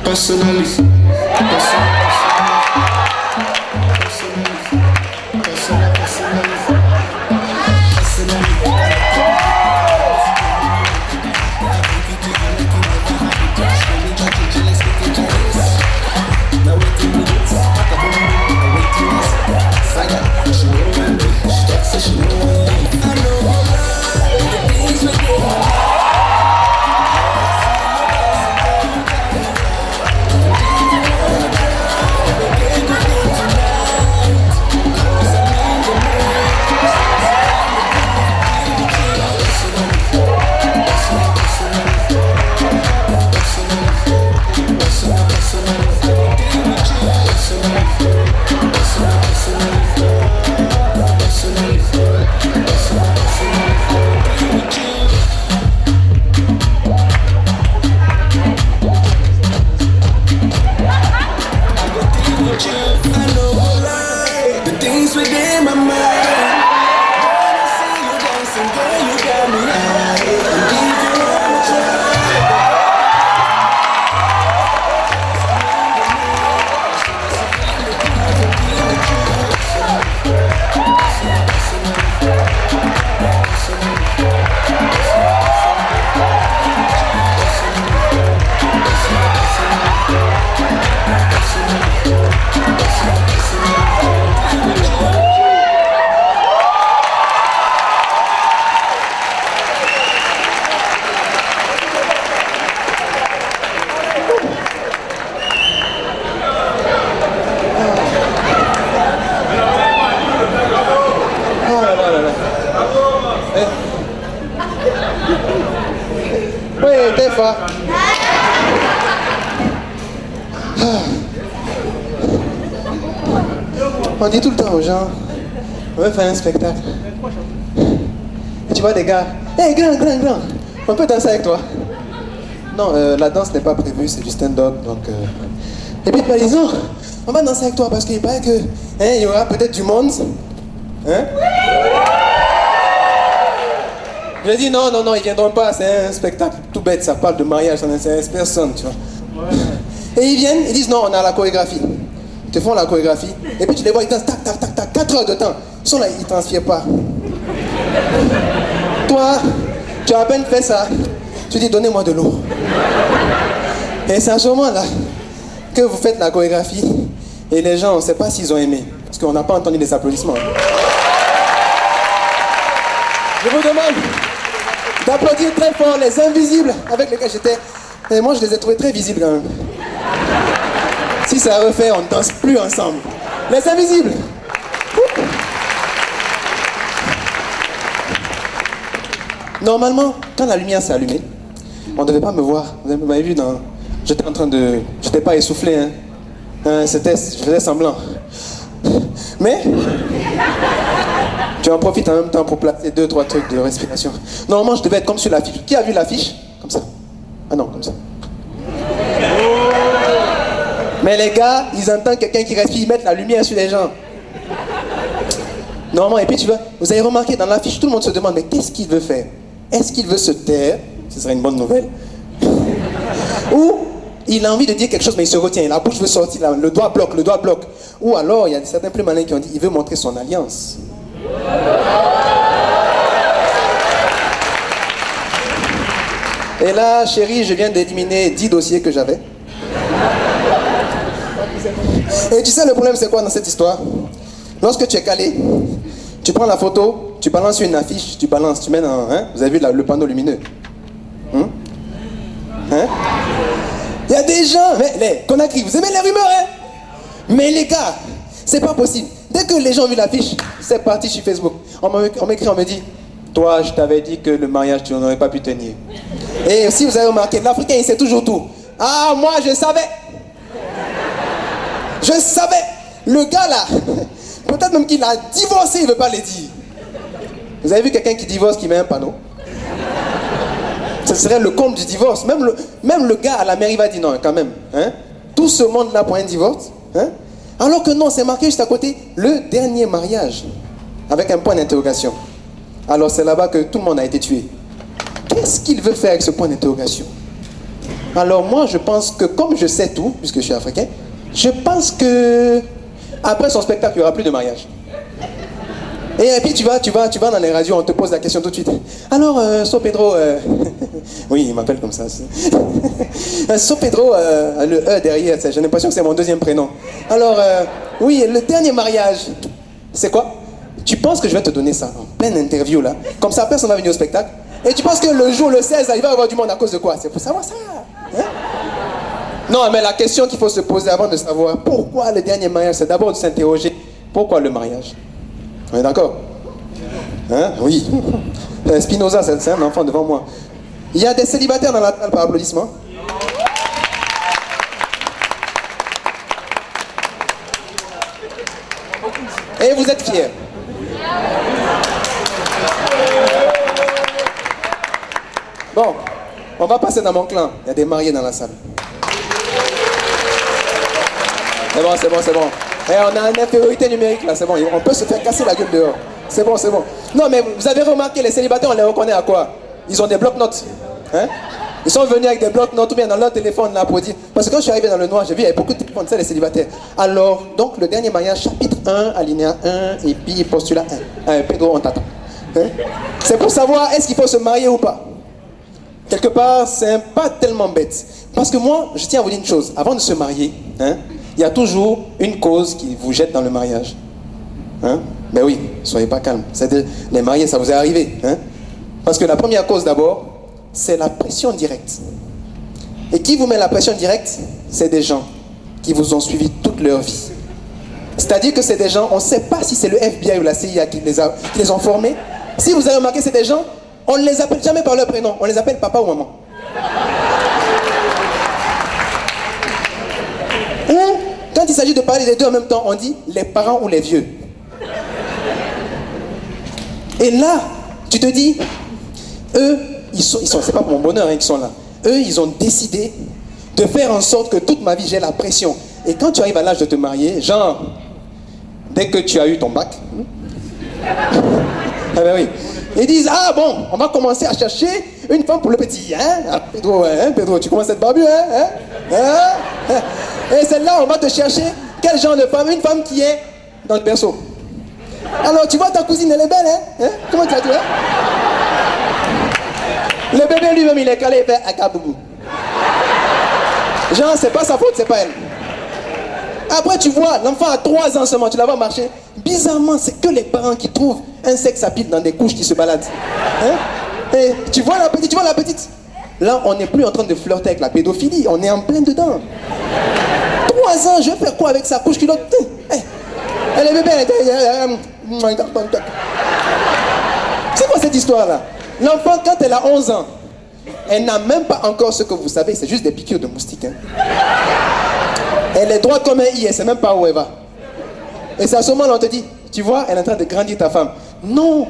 Personally. On dit tout le temps aux gens, on veut faire un spectacle. Et tu vois des gars, hey, grand, on peut danser avec toi? Non, la danse n'est pas prévue, c'est du stand-up, donc... Et puis ils disent, non, on va danser avec toi parce qu'il paraît que, il y aura peut-être du monde. Hein? Je dis non, ils viendront pas, c'est un spectacle tout bête, ça parle de mariage, ça n'intéresse personne, tu vois. Ouais. Et ils viennent, ils disent non, on a la chorégraphie. Ils te font la chorégraphie, et puis tu les vois, ils dansent, tac, 4 heures de temps. Ils sont là, ils ne transpirent pas. Toi, tu as à peine fait ça, tu dis donnez-moi de l'eau. Et c'est à ce moment-là que vous faites la chorégraphie, et les gens, on ne sait pas s'ils ont aimé, parce qu'on n'a pas entendu les applaudissements. Je vous demande d'applaudir très fort les invisibles avec lesquels j'étais. Et moi, je les ai trouvés très visibles quand même. Si ça refait, on ne danse plus ensemble. Les invisibles. Normalement, quand la lumière s'est allumée, on ne devait pas me voir. Vous m'avez vu dans... J'étais en train de... J'étais pas essoufflé, hein. Je faisais semblant. Mais... Tu en profites en même temps pour placer 2-3 trucs de respiration. Normalement, je devais être comme sur l'affiche. Qui a vu l'affiche? Comme ça. Ah non, comme ça. Mais les gars, ils entendent quelqu'un qui respire, ils mettent la lumière sur les gens. Normalement, et puis tu vois, vous avez remarqué dans l'affiche, tout le monde se demande, mais qu'est-ce qu'il veut faire? Est-ce qu'il veut se taire? Ce serait une bonne nouvelle. Ou il a envie de dire quelque chose, mais il se retient. La bouche veut sortir, le doigt bloque. Ou alors, il y a certains plus malins qui ont dit, il veut montrer son alliance. Et là, chérie, je viens d'éliminer 10 dossiers que j'avais. Et tu sais, le problème, c'est quoi dans cette histoire? Lorsque tu es calé, tu prends la photo, tu balances sur une affiche, tu mets dans... Hein? Vous avez vu le panneau lumineux? Il y a des gens, les Conakry, vous aimez les rumeurs, hein? Mais les gars, c'est pas possible. Dès que les gens ont vu l'affiche, c'est parti sur Facebook. On m'écrit, on me dit, toi, je t'avais dit que le mariage, tu n'aurais pas pu tenir. Et si vous avez remarqué, l'Africain, il sait toujours tout. Ah, moi, je savais. Je savais. Le gars, là, peut-être même qu'il a divorcé, il ne veut pas le dire. Vous avez vu quelqu'un qui divorce, qui met un panneau? Ce serait le comble du divorce. Même le gars à la mairie va dire non, quand même. Hein? Tout ce monde-là pour un divorce. Hein? Alors que non, c'est marqué juste à côté, le dernier mariage. Avec un point d'interrogation. Alors c'est là-bas que tout le monde a été tué. Qu'est-ce qu'il veut faire avec ce point d'interrogation? Alors moi, je pense que comme je sais tout, puisque je suis africain, je pense que après son spectacle, il n'y aura plus de mariage. Et puis tu vas dans les radios, on te pose la question tout de suite. Alors, So Pedro, oui, il m'appelle comme ça. So Pedro, le E derrière, j'ai l'impression que c'est mon deuxième prénom. Alors, oui, le dernier mariage, c'est quoi? Tu penses que je vais te donner ça en pleine interview là? Comme ça, personne va venir au spectacle. Et tu penses que le jour, le 16, il va y avoir du monde à cause de quoi? C'est pour savoir ça. Hein? Non, mais la question qu'il faut se poser avant de savoir pourquoi le dernier mariage, c'est d'abord de s'interroger pourquoi le mariage. On est d'accord? Hein? Oui. Spinoza, c'est un enfant devant moi. Il y a des célibataires dans la salle par applaudissement. Et vous êtes fiers. Bon, on va passer dans mon clan. Il y a des mariés dans la salle. C'est bon. Et on a une infériorité numérique là, c'est bon. On peut se faire casser la gueule dehors. C'est bon. Non, mais vous avez remarqué, les célibataires, on les reconnaît à quoi? Ils ont des blocs-notes. Hein? Ils sont venus avec des blocs-notes ou bien dans leur téléphone là pour dire. Parce que quand je suis arrivé dans le noir, j'ai vu, il y avait beaucoup de téléphones, c'est les célibataires. Alors, donc, le dernier mariage, chapitre 1, alinéa 1, et puis postulat 1. Pedro, on t'attend. Hein? C'est pour savoir, est-ce qu'il faut se marier ou pas? Quelque part, c'est pas tellement bête. Parce que moi, je tiens à vous dire une chose. Avant de se marier, hein, il y a toujours une cause qui vous jette dans le mariage. Hein? Ben oui, soyez pas calme. Les mariés, ça vous est arrivé. Hein? Parce que la première cause d'abord, c'est la pression directe. Et qui vous met la pression directe? C'est des gens qui vous ont suivi toute leur vie. C'est-à-dire que c'est des gens, on ne sait pas si c'est le FBI ou la CIA qui les ont formés. Si vous avez remarqué, c'est des gens, on ne les appelle jamais par leur prénom, on les appelle papa ou maman. Ou, quand il s'agit de parler des deux en même temps, on dit les parents ou les vieux. Et là, tu te dis, eux, c'est pas pour mon bonheur qu'ils sont là. Eux, ils ont décidé de faire en sorte que toute ma vie, j'ai la pression. Et quand tu arrives à l'âge de te marier, genre, dès que tu as eu ton bac, ah ben oui, ils disent, ah bon, on va commencer à chercher une femme pour le petit. Hein? Ah, Pedro, tu commences à être barbu, hein? Et celle-là, on va te chercher quel genre de femme? Une femme qui est dans le berceau. Alors, tu vois, ta cousine, elle est belle, hein? Comment tu as dit, hein? Le bébé lui-même, il est calé, il fait akaboubou. Genre, c'est pas sa faute, c'est pas elle. Après, tu vois, l'enfant a 3 ans seulement, tu la vois marcher. Bizarrement, c'est que les parents qui trouvent un sexe à pile dans des couches qui se baladent. Hein? Et tu vois la petite. Là, on n'est plus en train de flirter avec la pédophilie, on est en plein dedans. 3 ans, je vais faire quoi avec sa couche culotte? Et le bébé, c'est quoi cette histoire-là? L'enfant, quand elle a 11 ans, elle n'a même pas encore ce que vous savez, c'est juste des piqûres de moustiques. Hein? Elle est droite comme un i, elle ne sait même pas où elle va. Et c'est à ce moment-là on te dit, tu vois, elle est en train de grandir ta femme. Non,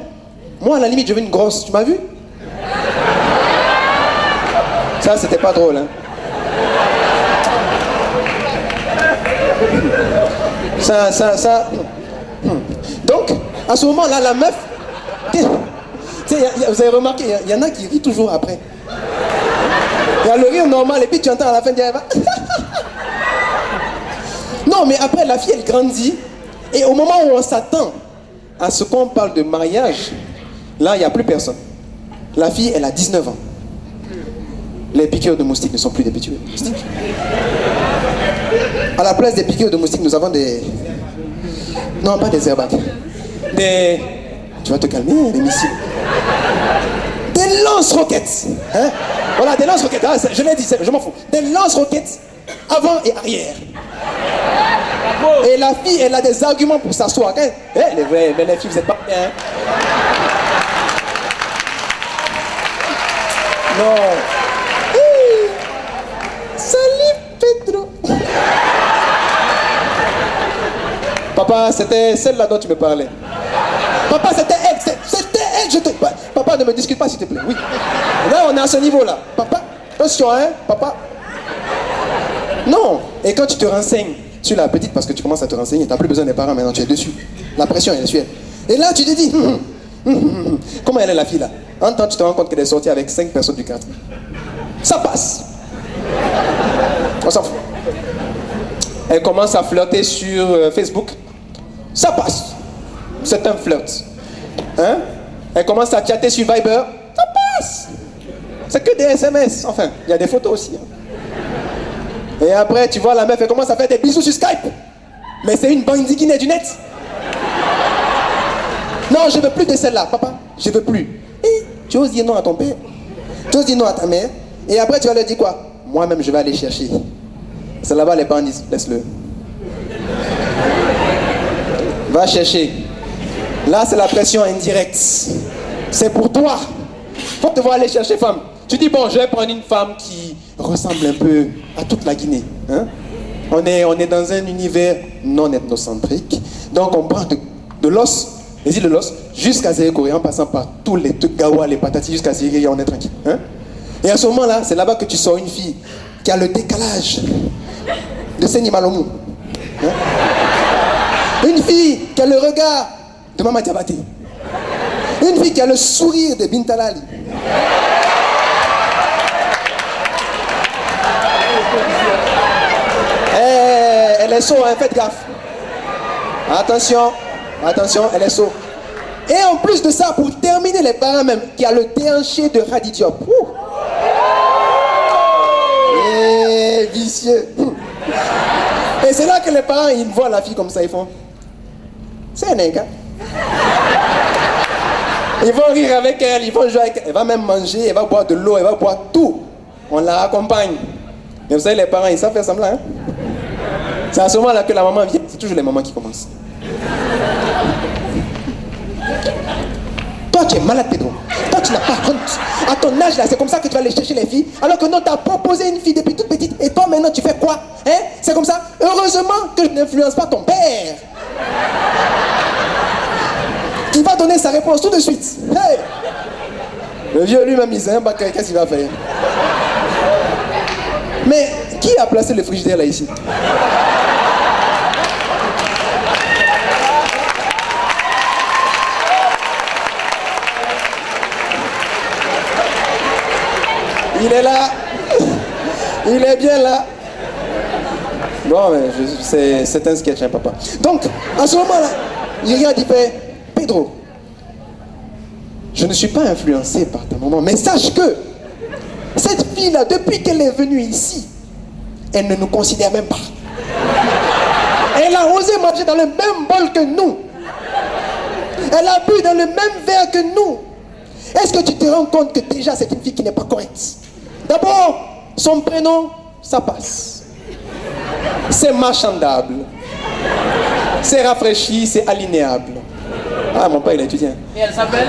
moi à la limite je veux une grosse, tu m'as vu? Ça c'était pas drôle, hein. Ça. Donc, à ce moment-là, la meuf, vous avez remarqué, il y en a qui rient toujours après. Il y a le rire normal et puis tu entends à la fin dire, non, mais après, la fille, elle grandit. Et au moment où on s'attend à ce qu'on parle de mariage, là, il n'y a plus personne. La fille, elle a 19 ans. Les piqûres de moustiques ne sont plus des piqûres de moustiques. À la place des piqûres de moustiques, nous avons des... Non, pas des airbags. Des... Tu vas te calmer, des missiles. Des lance-roquettes. Hein? Voilà, des lance-roquettes. Ah, je l'ai dit, je m'en fous. Des lance-roquettes avant et arrière. Et la fille, elle a des arguments pour s'asseoir. Hein? Mais les filles, vous n'êtes pas bien. Non. Salut, Pedro. Papa, c'était celle-là dont tu me parlais. Papa, c'était elle. C'était elle. Papa, ne me discute pas, s'il te plaît. Oui. Là, on est à ce niveau-là. Papa, attention, hein, papa. Non. Et quand tu te renseignes sur la petite, parce que tu commences à te renseigner, tu n'as plus besoin des parents, maintenant tu es dessus. La pression, elle est sur elle. Et là, tu te dis, comment elle est la fille là? En temps, tu te rends compte qu'elle est sortie avec 5 personnes du quartier. Ça passe. On s'en fout. Elle commence à flirter sur Facebook. Ça passe. C'est un flirt. Hein? Elle commence à chatter sur Viber. Ça passe. C'est que des SMS. Enfin, il y a des photos aussi. Hein. Et après, tu vois la meuf, elle commence à faire des bisous sur Skype. Mais c'est une bandit qui naît du net. Non, je veux plus de celle-là, papa. Je veux plus. Et tu oses dire non à ton père. Tu oses dire non à ta mère. Et après, tu vas leur dire quoi? Moi-même, je vais aller chercher. C'est là-bas les bandits. Laisse-le. Va chercher. Là, c'est la pression indirecte. C'est pour toi. Faut te voir aller chercher femme. Tu dis, bon, je vais prendre une femme qui ressemble un peu à toute la Guinée. Hein? On est dans un univers non ethnocentrique. Donc, on prend de l'os, les îles de l'os, jusqu'à Zérékoré, en passant par tous les trucs Gawa, les patatis, jusqu'à Zérékoré, on est tranquille. Hein? Et à ce moment-là, c'est là-bas que tu sors une fille qui a le décalage de Seni Malomou. Hein? Une fille qui a le regard de Mama Diabaté. Une fille qui a le sourire de Bintalali. Elle est sourde, hein, faites gaffe. Attention, attention, elle est sourde. Et en plus de ça, pour terminer, les parents même, qui a le déhanché de Khady Diop. Et vicieux. Et c'est là que les parents, ils voient la fille comme ça, ils font. C'est un nègre. Ils vont rire avec elle, ils vont jouer avec elle. Elle va même manger, elle va boire de l'eau, elle va boire tout. On la accompagne. Mais vous savez, les parents, ils savent faire semblant. Hein? C'est à ce moment-là que la maman vient. C'est toujours les mamans qui commencent. Toi, tu es malade, Pedro. Toi, tu n'as pas honte. À ton âge, là, c'est comme ça que tu vas aller chercher les filles. Alors que non, tu as proposé une fille depuis toute petite. Et toi, maintenant, tu fais quoi? Hein? C'est comme ça. Heureusement que je n'influence pas ton père. Il va donner sa réponse tout de suite. Hey! Le vieux lui-même, il sait un bac, qu'est-ce qu'il va faire? Mais qui a placé le frigidaire là ici? Il est là. Il est bien là. Bon, mais c'est un sketch, hein, papa. Donc, à ce moment-là, il regarde, il fait, Pedro, je ne suis pas influencé par ta maman, mais sache que cette fille-là, depuis qu'elle est venue ici, elle ne nous considère même pas. Elle a osé manger dans le même bol que nous. Elle a bu dans le même verre que nous. Est-ce que tu te rends compte que déjà c'est une fille qui n'est pas correcte? D'abord, son prénom, ça passe. C'est marchandable. C'est rafraîchi, c'est alinéable. Ah, mon père, il est étudiant. Et elle s'appelle?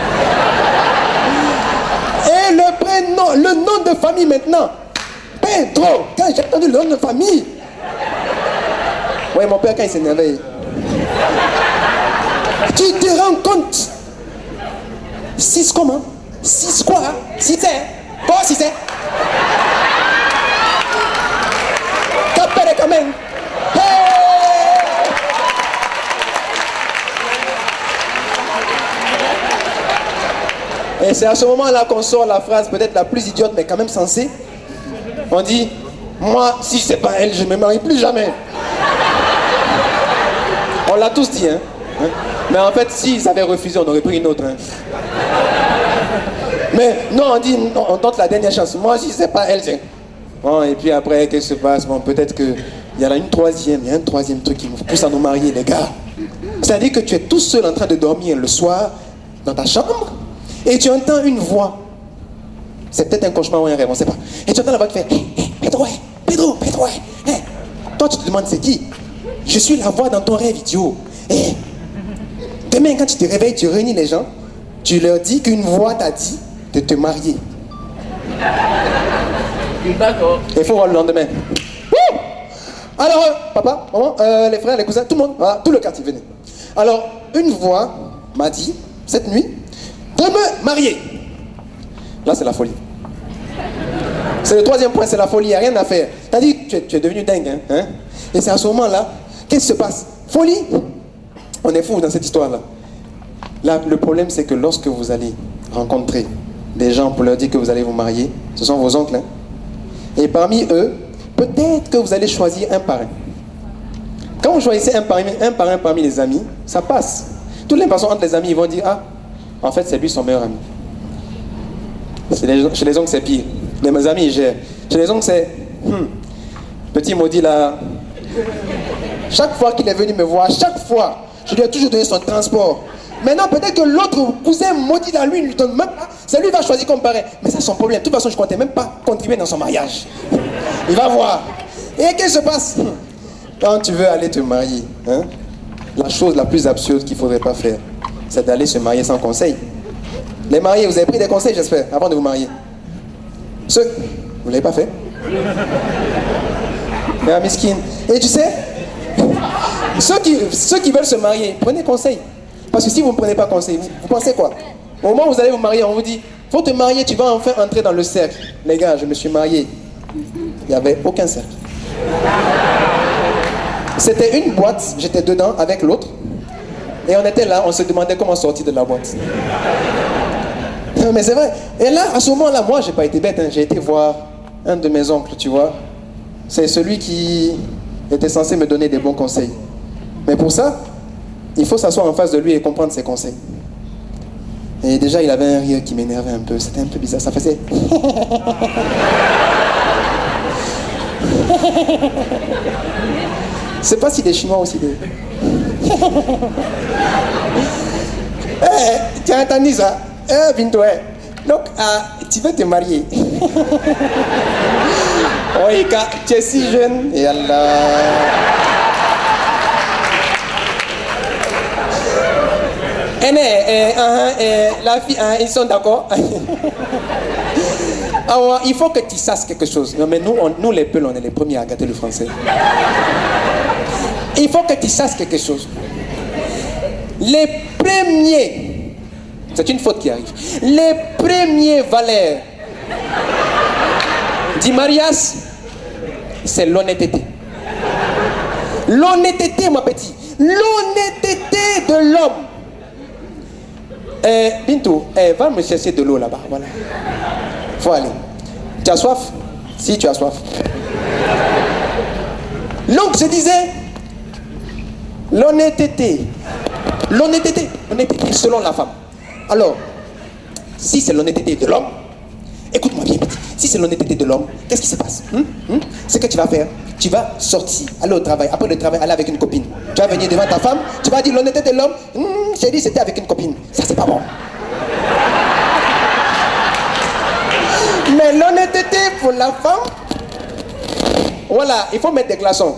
Et le prénom, le nom de famille maintenant. Pedro. Quand j'ai entendu le nom de famille. Oui, mon père, quand il s'énervait. Tu te rends compte? 6 comment? 6 quoi? 6 c'est? Quoi 6 c'est? Capere quand même. Et c'est à ce moment-là qu'on sort la phrase peut-être la plus idiote, mais quand même sensée. On dit, moi, si c'est pas elle, je ne me marie plus jamais. On l'a tous dit, hein. Mais en fait, s'ils avaient refusé, on aurait pris une autre. Hein. Mais non, on dit, non, on tente la dernière chance. Moi, si c'est pas elle, c'est... Bon, et puis après, qu'est-ce qui se passe? Bon, peut-être qu'il y en a une troisième, il y a un troisième truc qui nous pousse à nous marier, les gars. C'est-à-dire que tu es tout seul en train de dormir le soir, dans ta chambre, et tu entends une voix. C'est peut-être un cauchemar ou un rêve, on ne sait pas. Et tu entends la voix qui fait, hey, Pedro, hey, Pedro, Pedro, hey. Toi, tu te demandes c'est qui? Je suis la voix dans ton rêve, idiot. Et demain, quand tu te réveilles, tu réunis les gens, tu leur dis qu'une voix t'a dit de te marier. D'accord. Il faut voir le lendemain. Wouh! Alors, papa, maman, les frères, les cousins, tout le monde, voilà, tout le quartier, venez. Alors, une voix m'a dit, cette nuit, de me marier. Là, c'est la folie. C'est le troisième point, c'est la folie, il n'y a rien à faire. T'as dit que tu es devenu dingue, hein? Et c'est à ce moment-là, qu'est-ce qui se passe? Folie? On est fou dans cette histoire-là. Là, le problème, c'est que lorsque vous allez rencontrer des gens pour leur dire que vous allez vous marier, ce sont vos oncles, hein? Et parmi eux, peut-être que vous allez choisir un parrain. Quand vous choisissez un parrain parmi les amis, ça passe. Toutes les personnes entre les amis, ils vont dire, ah, en fait, c'est lui son meilleur ami. Chez les oncles, c'est pire. Mes amis, ils gèrent. Chez les oncles, c'est, petit maudit là. Chaque fois qu'il est venu me voir, chaque fois, je lui ai toujours donné son transport. Maintenant, peut-être que l'autre cousin maudit là, lui, il ne lui donne même pas. C'est lui qui va choisir comme parrain. Mais ça, c'est son problème. De toute façon, je ne comptais même pas contribuer dans son mariage. Il va voir. Et qu'est-ce qui se passe? Quand tu veux aller te marier, hein, la chose la plus absurde qu'il ne faudrait pas faire, c'est d'aller se marier sans conseil. Les mariés, vous avez pris des conseils, j'espère, avant de vous marier. Vous ne l'avez pas fait? Mais miskin. Et tu sais, ceux qui veulent se marier, prenez conseil. Parce que si vous ne prenez pas conseil, vous pensez quoi? Au moment où vous allez vous marier, on vous dit, faut te marier, tu vas enfin entrer dans le cercle. Les gars, je me suis marié. Il n'y avait aucun cercle. C'était une boîte, j'étais dedans avec l'autre. Et on était là, on se demandait comment sortir de la boîte. Non, mais c'est vrai. Et là, à ce moment-là, moi, j'ai pas été bête. Hein. J'ai été voir un de mes oncles, tu vois. C'est celui qui était censé me donner des bons conseils. Mais pour ça, il faut s'asseoir en face de lui et comprendre ses conseils. Et déjà, il avait un rire qui m'énervait un peu. C'était un peu bizarre. Ça faisait... C'est pas si des Chinois aussi. Tu as entendu ça? Bintou, donc, tu veux te marier. Oui, tu es si jeune. Et Allah. La fille, ils sont d'accord. Alors, il faut que tu saches quelque chose. Non, mais nous les Peuls, on est les premiers à gâter le français. Il faut que tu saches quelque chose. Les premiers, c'est une faute qui arrive, les premiers valeurs du mariage, c'est l'honnêteté. L'honnêteté, mon petit. L'honnêteté de l'homme. Bintou, va me chercher de l'eau là-bas. Voilà. Faut aller. Tu as soif? Si, tu as soif. Donc, je disais, l'honnêteté selon la femme. Alors, si c'est l'honnêteté de l'homme, écoute-moi bien, petit. Si c'est l'honnêteté de l'homme, qu'est-ce qui se passe? Ce que tu vas faire, tu vas sortir, aller au travail, après le travail, aller avec une copine. Tu vas venir devant ta femme, tu vas dire l'honnêteté de l'homme, j'ai dit c'était avec une copine. Ça, c'est pas bon. Mais l'honnêteté pour la femme, voilà, il faut mettre des glaçons.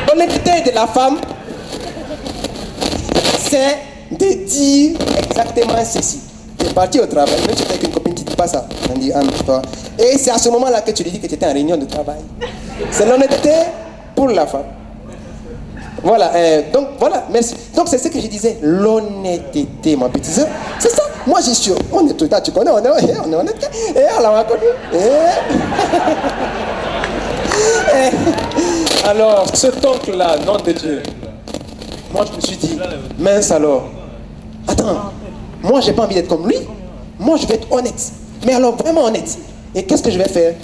L'honnêteté de la femme, c'est de dire exactement ceci. Tu es parti au travail, mais tu es avec une copine qui ne dit pas ça. On dit, et c'est à ce moment-là que tu lui dis que tu étais en réunion de travail. C'est l'honnêteté pour la femme. Voilà, donc voilà, merci. Donc c'est ce que je disais, l'honnêteté, mon petit. C'est ça. Moi, j'ai sûr, on est tout là, tu connais, on est honnête. Et on l'a connu. Alors, cet oncle-là, nom de Dieu, moi je me suis dit, mince alors, attends, moi j'ai pas envie d'être comme lui, moi je vais être honnête, mais alors vraiment honnête. Et qu'est-ce que je vais faire?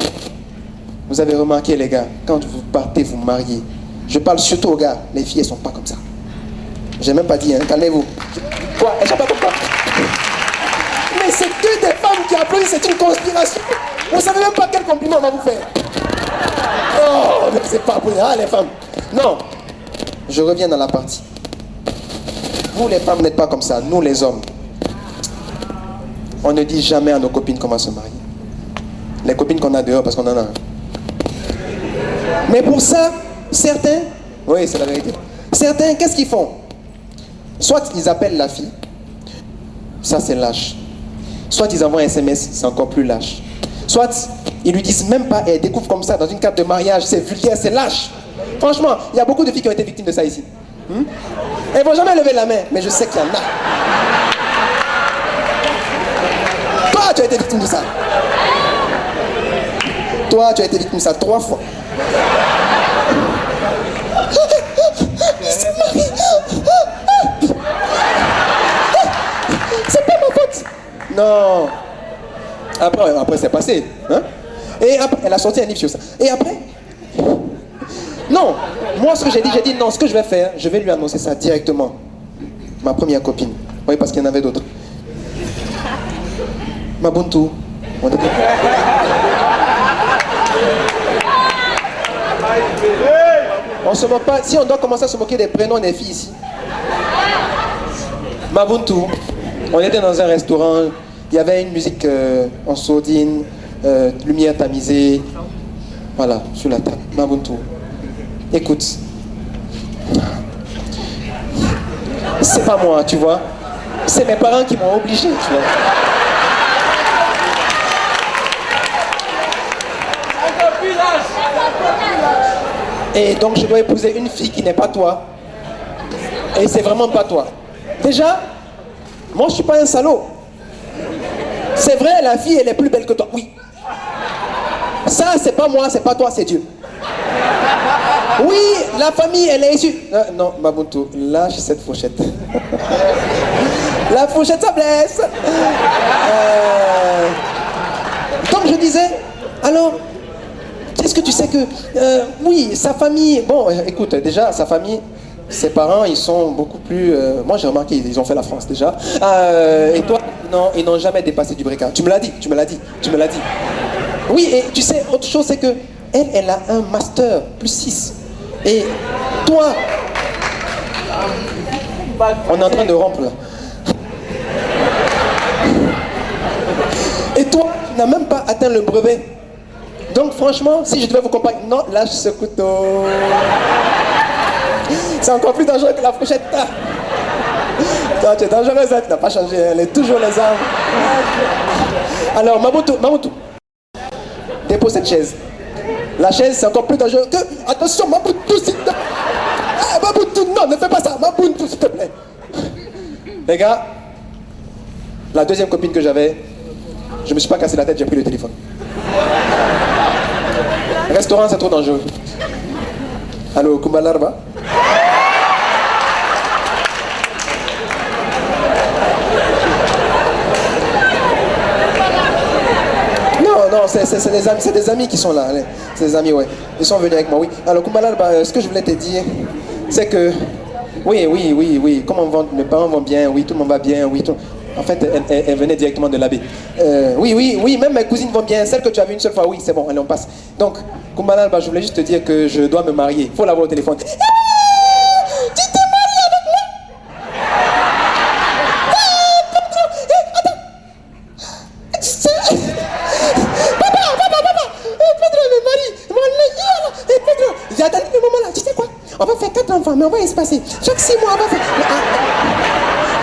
Vous avez remarqué les gars, quand vous partez vous marier, je parle surtout aux gars, les filles elles sont pas comme ça. J'ai même pas dit, hein, calmez-vous. Quoi? Elles sont pas comme ça. Mais c'est que des femmes qui applaudissent, c'est une conspiration. Vous savez même pas quel compliment on va vous faire. Oh, mais c'est pas pour les femmes. Non, je reviens dans la partie. Vous les femmes n'êtes pas comme ça, nous les hommes. On ne dit jamais à nos copines comment se marier. Les copines qu'on a dehors parce qu'on en a. Mais pour ça, certains, oui c'est la vérité, certains qu'est-ce qu'ils font? Soit ils appellent la fille, ça c'est lâche. Soit ils envoient un SMS, c'est encore plus lâche. Soit ils lui disent même pas, et elle découvre comme ça dans une carte de mariage, c'est vulgaire, c'est lâche. Franchement, il y a beaucoup de filles qui ont été victimes de ça ici. Elles vont jamais lever la main, mais je sais qu'il y en a. Toi, tu as été victime de ça. Toi, tu as été victime de ça 3 fois. C'est pas ma faute. Non. Après c'est passé. Hein? Et après, elle a sorti un livre sur ça. Et après, non, moi ce que j'ai dit non, ce que je vais faire, je vais lui annoncer ça directement. Ma première copine. Oui, parce qu'il y en avait d'autres. Mabuntu. On se moque pas. Si on doit commencer à se moquer des prénoms des filles ici. Mabuntu. On était dans un restaurant. Il y avait une musique en sourdine, lumière tamisée. Voilà, sur la table. Mabuntu. Écoute. C'est pas moi, tu vois. C'est mes parents qui m'ont obligé, tu vois. Et donc je dois épouser une fille qui n'est pas toi. Et c'est vraiment pas toi. Déjà, moi je suis pas un salaud. C'est vrai, la fille elle est plus belle que toi. Oui. Ça c'est pas moi, c'est pas toi, c'est Dieu. Oui, la famille elle est issue. Non, Mabuntu, lâche cette fourchette. La fourchette ça blesse. Donc je disais, alors, est-ce que tu sais que, oui, sa famille, bon, écoute, déjà, sa famille, ses parents, ils sont beaucoup plus, moi j'ai remarqué, ils ont fait la France déjà, et toi, non, ils n'ont jamais dépassé du breca. Tu me l'as dit. Oui, et tu sais, autre chose, c'est que, elle a un master, plus 6, et toi, on est en train de rompre là. Et toi, tu n'as même pas atteint le brevet. Donc franchement, si je devais vous comparer, non, lâche ce couteau. C'est encore plus dangereux que la fourchette. Toi, tu es dangereuse, tu n'as pas changé, elle est toujours les armes. Alors, Mabuntu, dépose cette chaise. La chaise, c'est encore plus dangereux que... Attention, Mabuntu, s'il te plaît. Ah, Mabuntu, non, ne fais pas ça. Mabuntu, s'il te plaît. Les gars, la deuxième copine que j'avais, je me suis pas cassé la tête, j'ai pris le téléphone. Restaurant, c'est trop dangereux. Allô, Kumbalarba? Non, c'est des amis qui sont là. Allez. C'est des amis, ouais. Ils sont venus avec moi, oui. Alors, Kumbalarba, ce que je voulais te dire, c'est que... Oui. Comment mes parents vont bien, oui, tout le monde va bien, oui, tout... En fait, elle venait directement de l'abbé. Oui, même mes cousines vont bien. Celle que tu as vue une seule fois, oui, c'est bon, allez, on passe. Donc, Kumbalarba, je voulais juste te dire que je dois me marier. Il faut l'avoir au téléphone. Tu t'es marié avec moi? Attends. Papa, Pedro me marie. Pedro, j'ai attendu le moment là. Tu sais quoi? On va faire 4 enfants, mais on va espacer. Chaque 6 mois, on va faire...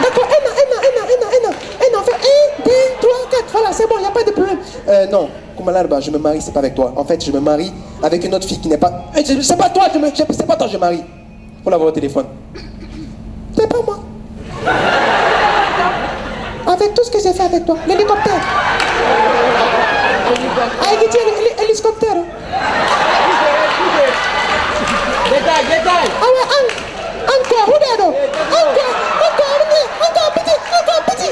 D'accord, on fait 1, 2, 3, 4. Voilà, c'est bon, il n'y a pas de problème. Non, Kumbalarba, je me marie, c'est pas avec toi. En fait, je me marie avec une autre fille qui n'est pas... C'est pas toi, c'est pas toi, je marie. Faut l'avoir au téléphone. C'est pas moi. Avec tout ce que j'ai fait avec toi. L'hélicoptère. L'hélicoptère. Détail. Ah ouais, encore, regarde. Encore, petit.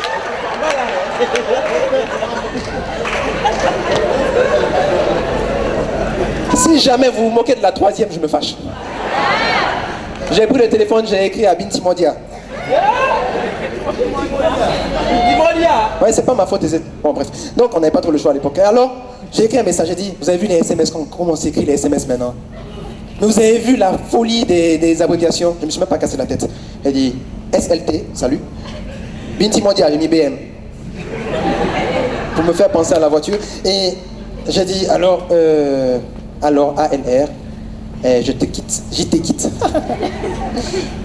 Si jamais vous vous moquez de la troisième, je me fâche. J'ai pris le téléphone, j'ai écrit à Binti Modia. Ouais, c'est pas ma faute. Bon, bref. Donc, on n'avait pas trop le choix à l'époque. Alors, j'ai écrit un message, j'ai dit, vous avez vu les SMS, comment on s'écrit les SMS maintenant? Mais vous avez vu la folie des abréviations? Je me suis même pas cassé la tête. Elle dit, SLT, salut. Binti Modia, j'ai mis BM. Pour me faire penser à la voiture. Et j'ai dit, alors ALR, je te quitte,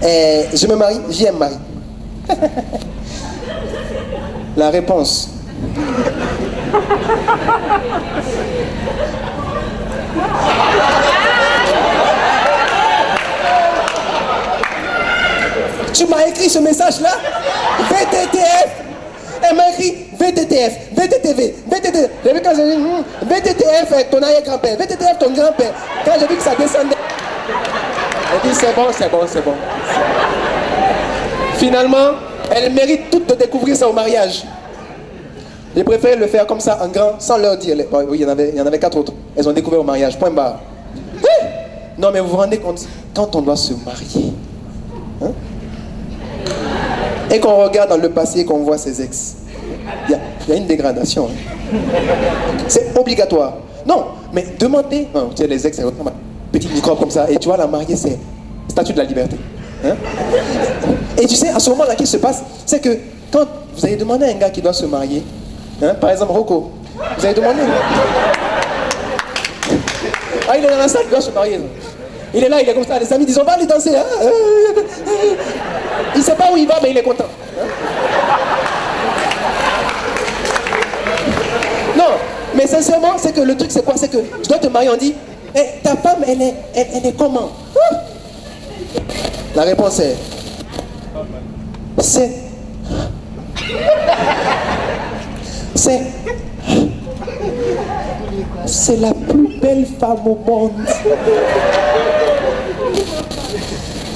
je me marie, JM Marie. La réponse. Tu m'as écrit ce message-là? VTTF. Elle m'a écrit VTTF, VTTV, VTTV. J'ai vu quand j'ai dit VTTF, ton arrière-grand-père, VTTF, ton grand-père. Quand j'ai vu que ça descendait, j'ai dit c'est bon. Finalement, elle mérite toutes de découvrir ça au mariage. J'ai préféré le faire comme ça, en grand, sans leur dire. Bon, oui, il y en avait 4 autres. Elles ont découvert au mariage, point barre. Oui. Non, mais vous vous rendez compte, quand on doit se marier, hein, et qu'on regarde dans le passé et qu'on voit ses ex, il y a une dégradation. Hein. C'est obligatoire. Non, mais demandez, tu sais, les ex, c'est un petit microbe comme ça, et tu vois, la mariée, c'est statue de la liberté. Hein? Et tu sais, à ce moment-là, qu'est-ce qui se passe? C'est que quand vous allez demander à un gars qui doit se marier, hein, par exemple, Rocco, vous allez demander. Ah, il est dans la salle, il doit se marier. Il est là, il est comme ça, les amis disent on va aller danser. Hein? Il ne sait pas où il va, mais il est content. Hein? Non, mais sincèrement, c'est que le truc, c'est quoi? C'est que tu dois te marier, on dit ta femme, elle est comment? La réponse est c'est la plus belle femme au monde.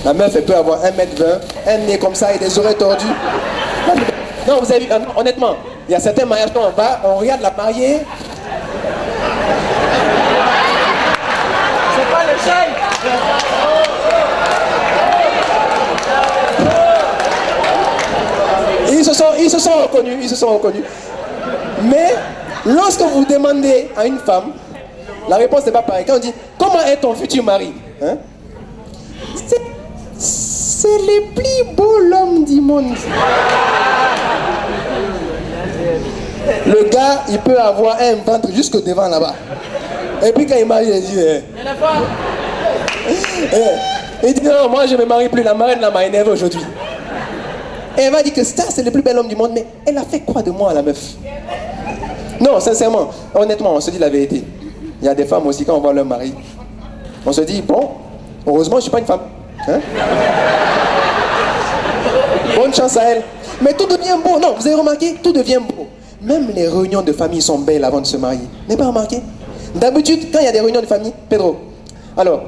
La meuf, elle peut avoir 1m20, un nez comme ça et des oreilles tordues. Non, vous avez vu, honnêtement, il y a certains mariages où on va, on regarde la mariée. C'est pas le chien. Ils se sont reconnus. Mais lorsque vous demandez à une femme, la réponse n'est pas pareille. Quand on dit comment est ton futur mari, hein? C'est le plus beau l'homme du monde. Le gars, il peut avoir un ventre jusque devant là-bas. Et puis quand il marie, il dit il dit non, moi je ne me marie plus, la marraine m'a énervé aujourd'hui. Et elle va dire que ça, c'est le plus bel homme du monde, mais elle a fait quoi de moi, la meuf? Non, sincèrement, honnêtement, on se dit la vérité. Il y a des femmes aussi, quand on voit leur mari, on se dit, bon, heureusement, je ne suis pas une femme. Hein? Bonne chance à elle. Mais tout devient beau. Non, vous avez remarqué, tout devient beau. Même les réunions de famille sont belles avant de se marier. Vous n'avez pas remarqué? D'habitude, quand il y a des réunions de famille, Pedro, alors,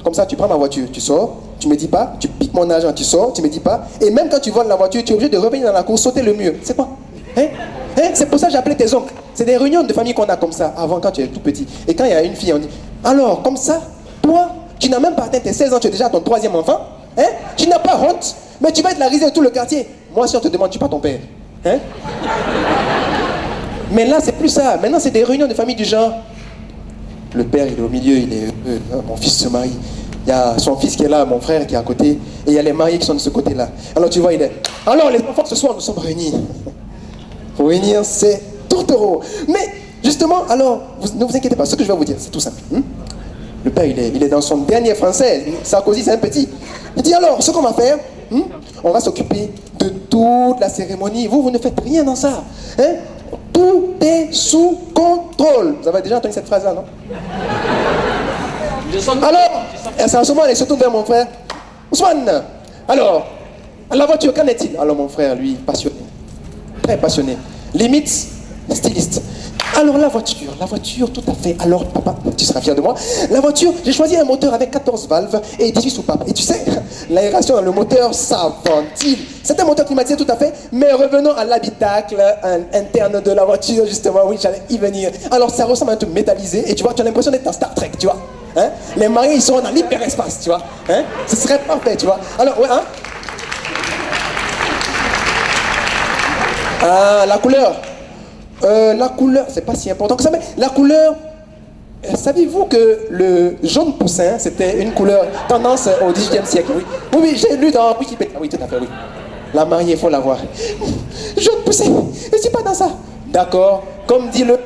comme ça, tu prends ma voiture, tu sors, tu me dis pas, tu piques mon argent, tu sors, tu me dis pas, et même quand tu voles la voiture, tu es obligé de revenir dans la cour, sauter le mur. C'est quoi? Hein? C'est pour ça que j'ai appelé tes oncles. C'est des réunions de famille qu'on a comme ça, avant quand tu es tout petit. Et quand il y a une fille, on dit, alors, comme ça, toi, tu n'as même pas atteint tes 16 ans, tu es déjà ton 3e enfant, hein? Tu n'as pas honte, mais tu vas être la risée de tout le quartier. Moi, si on te demande, tu es pas ton père. Hein? Mais là, c'est plus ça. Maintenant, c'est des réunions de famille du genre, le père, il est au milieu, il est heureux, mon fils se marie. Il y a son fils qui est là, mon frère qui est à côté, et il y a les mariés qui sont de ce côté-là. Alors tu vois, il est... Alors les enfants, ce soir, nous sommes réunis. Réunir, c'est tourtereau. Mais justement, alors, ne vous inquiétez pas, ce que je vais vous dire, c'est tout simple. Le père, il est dans son dernier français. Sarkozy, c'est un petit. Il dit alors, ce qu'on va faire, on va s'occuper de toute la cérémonie. Vous ne faites rien dans ça. Hein? Tout est sous contrôle. Vous avez déjà entendu cette phrase-là, non? Alors, c'est en ce moment, il se tourne vers mon frère. Ousmane, alors, la voiture, qu'en est-il? Alors mon frère, lui, passionné, très passionné, limite styliste. Alors la voiture, tout à fait. Alors papa, tu seras fier de moi. La voiture, j'ai choisi un moteur avec 14 valves et 18 soupapes. Et tu sais, l'aération dans le moteur, ça ventile. C'est un moteur climatisé tout à fait, mais revenons à l'habitacle interne de la voiture, justement, oui, j'allais y venir. Alors ça ressemble à un truc métallisé et tu vois, tu as l'impression d'être dans Star Trek, tu vois. Hein? Les mariés, ils sont dans l'hyperespace, tu vois. Hein? Ce serait parfait, tu vois. Alors, ouais, hein? Ah, la couleur. C'est pas si important que ça, mais la couleur, savez-vous que le jaune poussin, c'était une couleur tendance au XVIIIe siècle? Oui, oui, j'ai lu dans Wikipédia. Oui, tout à fait, oui. La mariée, il faut la voir. Jaune poussin, je ne suis pas dans ça. D'accord, comme dit le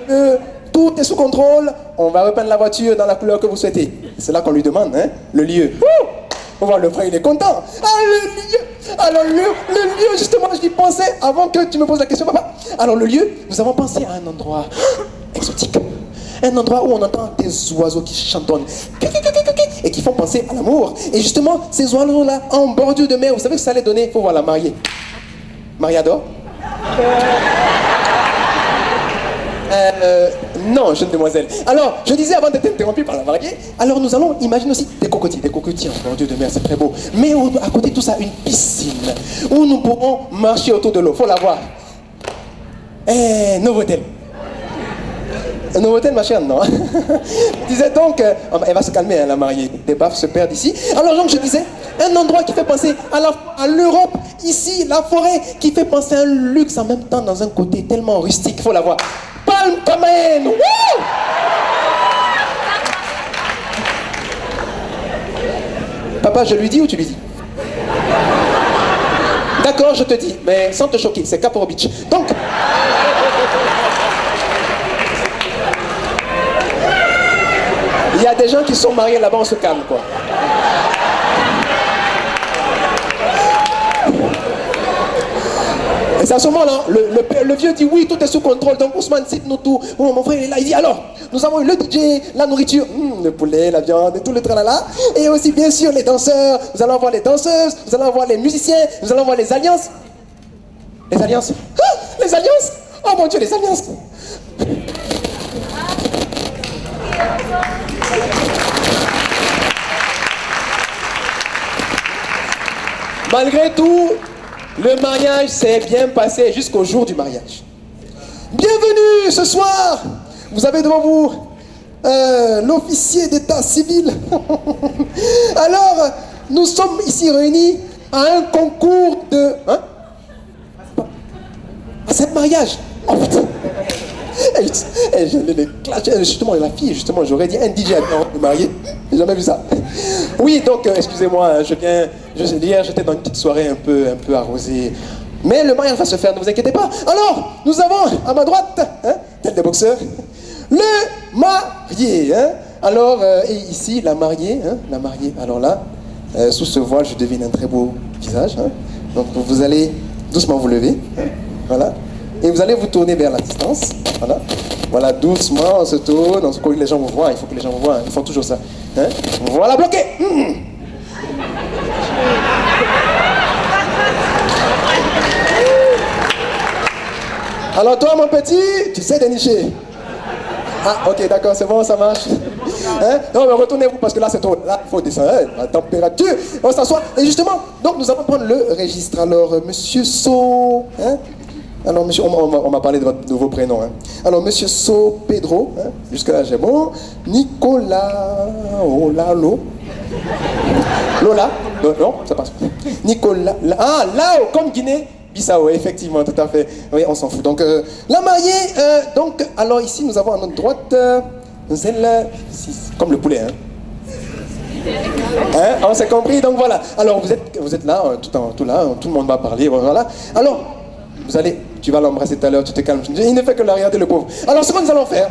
tout est sous contrôle, on va repeindre la voiture dans la couleur que vous souhaitez. C'est là qu'on lui demande, hein, le lieu. On voit le frère, il est content. Ah, le lieu. Alors, le lieu, justement, j'y pensais avant que tu me poses la question, papa. Alors, le lieu, nous avons pensé à un endroit exotique. Un endroit où on entend des oiseaux qui chantonnent et qui font penser à l'amour. Et justement, ces oiseaux-là, en bordure de mer, vous savez ce que ça allait donner? Il faut voir la mariée. Mariador? Non, jeune demoiselle. Alors, je disais avant d'être interrompu par la mariée, alors nous allons imaginer aussi des cocotiers en bordure de mer, c'est très beau. Mais à côté de tout ça, une piscine où nous pourrons marcher autour de l'eau. Faut la voir. Novotel. Novotel, ma chère, non. Je disais donc, elle va se calmer, hein, la mariée. Des baffes se perdent ici. Alors donc, je disais, un endroit qui fait penser à l'Europe, ici, la forêt, qui fait penser à un luxe en même temps dans un côté tellement rustique, il faut la voir. Palm Common. Wouh! Papa, je lui dis ou tu lui dis? D'accord, je te dis, mais sans te choquer, c'est Caporo Beach. Donc... il y a des gens qui sont mariés là-bas, on se calme, quoi. Et c'est à ce moment-là, le vieux dit oui, tout est sous contrôle, donc Ousmane cite nous tout. Bon, mon frère il est là, il dit alors, nous avons eu le DJ, la nourriture, le poulet, la viande et tout le tralala. Et aussi bien sûr les danseurs, nous allons voir les danseuses, nous allons voir les musiciens, nous allons voir les alliances. Les alliances? Ah, les alliances? Oh mon Dieu, les alliances! Malgré tout, le mariage s'est bien passé jusqu'au jour du mariage. Bienvenue ce soir. Vous avez devant vous l'officier d'état civil. Alors, nous sommes ici réunis à un concours de... Hein? À ce mariage. Oh putain. Justement, la fille, justement, j'aurais dit un DJ de marié. J'ai jamais vu ça. Oui, donc, excusez-moi, hier j'étais dans une petite soirée un peu arrosée. Mais le mariage va se faire, ne vous inquiétez pas. Alors, nous avons à ma droite, hein, tel des boxeurs, le marié. Hein. Alors, et ici, la mariée. Hein, la mariée. Alors là, sous ce voile, je devine un très beau visage. Hein. Donc, vous allez doucement vous lever. Hein, voilà. Et vous allez vous tourner vers la distance. Voilà. Voilà, doucement, on se tourne. On se colle, les gens vous voient. Il faut que les gens vous voient. Ils font toujours ça. Hein? Voilà, bloqué. Alors toi, mon petit, tu sais dénicher. Ah, ok, d'accord, c'est bon, ça marche. Hein? Non, mais retournez-vous parce que là, c'est trop. Là, il faut descendre. Hein? La température. On s'assoit. Et justement, donc nous allons prendre le registre. Alors, monsieur So. Hein? Alors, monsieur, on m'a parlé de votre nouveau prénom. Hein. Alors, monsieur So Pedro, hein, jusque-là, j'ai bon. Nicolas. Oh, Lalo. Lola. Non, ça passe. Nicolas. Ah, Lao, comme Guinée-Bissau, effectivement, tout à fait. Oui, on s'en fout. Donc, la mariée, donc, alors ici, nous avons à notre droite, celle, comme le poulet, hein. Hein, on s'est compris, donc voilà. Alors, vous êtes là, tout là, tout le monde va parler, voilà. Alors, tu vas l'embrasser tout à l'heure, tu te calmes. Il ne fait que la regarder, le pauvre. Alors, ce que nous allons faire,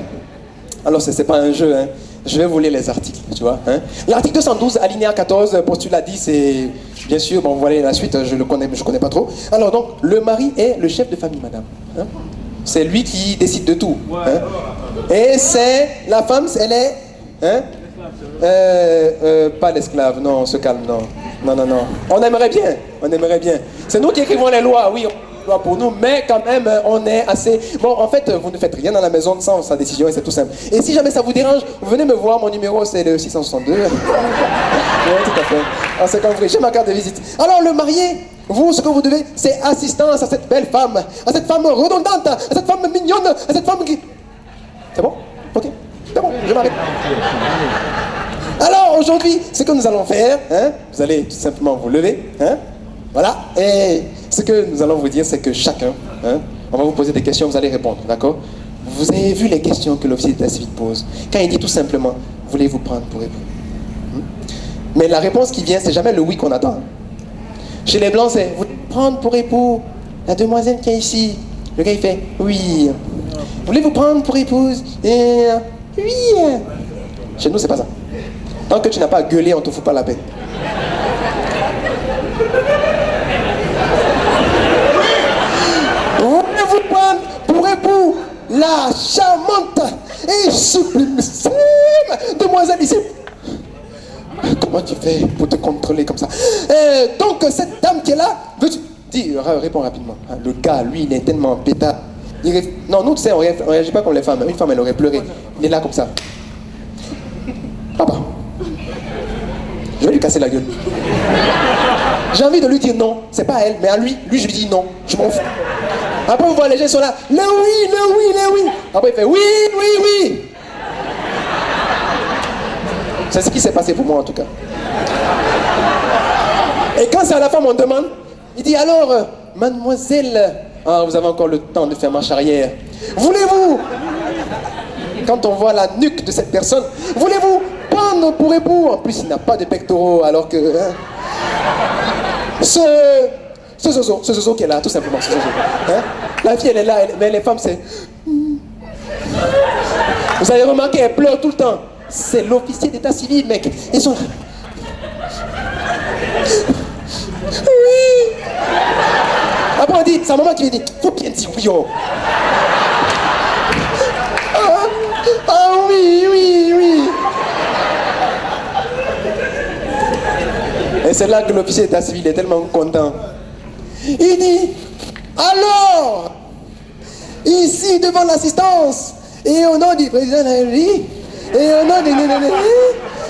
alors c'est pas un jeu, hein. Je vais vous lire les articles, tu vois. Hein. L'article 212, alinéa 14, postulat 10, c'est bien sûr, bon, voilà la suite, je connais pas trop. Alors donc, le mari est le chef de famille, madame. Hein. C'est lui qui décide de tout. Hein. Et c'est la femme, elle est, hein, pas l'esclave, non, on se calme, non. Non. On aimerait bien. C'est nous qui écrivons les lois, oui. Pour nous, mais quand même, on est assez... Bon, en fait, vous ne faites rien dans la maison sans sa décision et c'est tout simple. Et si jamais ça vous dérange, vous venez me voir, mon numéro c'est le 662. Oui, tout à fait. Ah, c'est compris, j'ai ma carte de visite. Alors, le marié, vous, ce que vous devez, c'est assistance à cette belle femme, à cette femme redondante, à cette femme mignonne, à cette femme qui... C'est bon? Ok, c'est bon, je m'arrête. Alors, aujourd'hui, ce que nous allons faire, hein, vous allez tout simplement vous lever, hein, voilà, et ce que nous allons vous dire, c'est que chacun, hein, on va vous poser des questions, vous allez répondre, d'accord? Vous avez vu les questions que l'officier d'état civil pose. Quand il dit tout simplement, voulez-vous prendre pour époux? Mais la réponse qui vient, c'est jamais le oui qu'on attend. Chez les Blancs, c'est, voulez-vous prendre pour époux la demoiselle qui est ici? Le gars, il fait, oui. Voulez-vous prendre pour épouse? Oui. Chez nous, c'est pas ça. Tant que tu n'as pas gueulé, on ne te fout pas la peine. Voulez-vous prendre pour époux la charmante et sublimissime demoiselle ici? Comment tu fais pour te contrôler comme ça? Donc, cette dame qui est là, veux-tu... Dis, réponds rapidement. Le gars, lui, il est tellement pétard. Non, nous, tu sais, on réagit pas comme les femmes. Une femme, elle aurait pleuré. Il est là comme ça. Papa, je vais lui casser la gueule. J'ai envie de lui dire non, c'est pas elle, mais à lui, je lui dis non, je m'en fous. Après, vous voyez, les gens sont là. Le oui. Après, il fait oui. C'est ce qui s'est passé pour moi, en tout cas. Et quand c'est à la femme, on demande, il dit alors, mademoiselle, vous avez encore le temps de faire marche arrière. Voulez-vous, quand on voit la nuque de cette personne, voulez-vous prendre pour époux? En plus, il n'a pas de pectoraux, alors que... Ce zozo qui est là, tout simplement, ce zozo. Hein? La fille, elle est là, mais les femmes, c'est... Vous avez remarqué, elle pleure tout le temps. C'est l'officier d'état civil, mec. Ils sont là. Oui. Après, on dit, sa maman qui lui dit, faut bien dire oui, oh. Oui. Et c'est là que l'officier d'état civil est tellement content. Il dit, alors, ici devant l'assistance, et au nom du président de la République, et au nom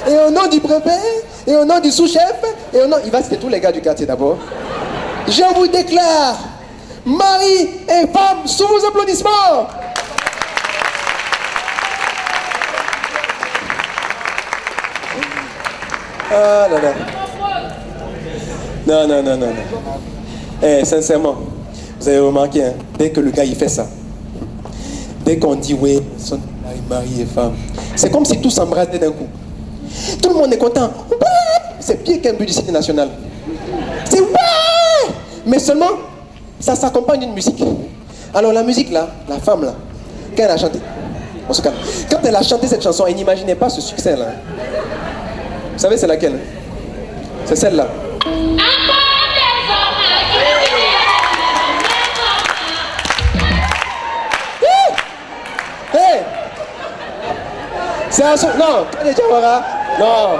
et au nom du préfet, et au nom du sous-chef, et au nom... Il va citer tous les gars du quartier d'abord. Je vous déclare, mari et femme, sous vos applaudissements. Ah là là. Non. Eh, sincèrement, vous avez remarqué, hein, dès que le gars il fait ça, dès qu'on dit oui, son mari et femme, c'est comme si tout s'embrassait d'un coup. Tout le monde est content. C'est pire qu'un publicité nationale. C'est ouais! Mais seulement, ça s'accompagne d'une musique. Alors la musique là, la femme là, quand elle a chanté, on se calme. Quand elle a chanté cette chanson, elle n'imaginait pas ce succès là. Vous savez c'est laquelle? C'est celle-là. Hey! C'est un son... Non, Kanye Diawara, non.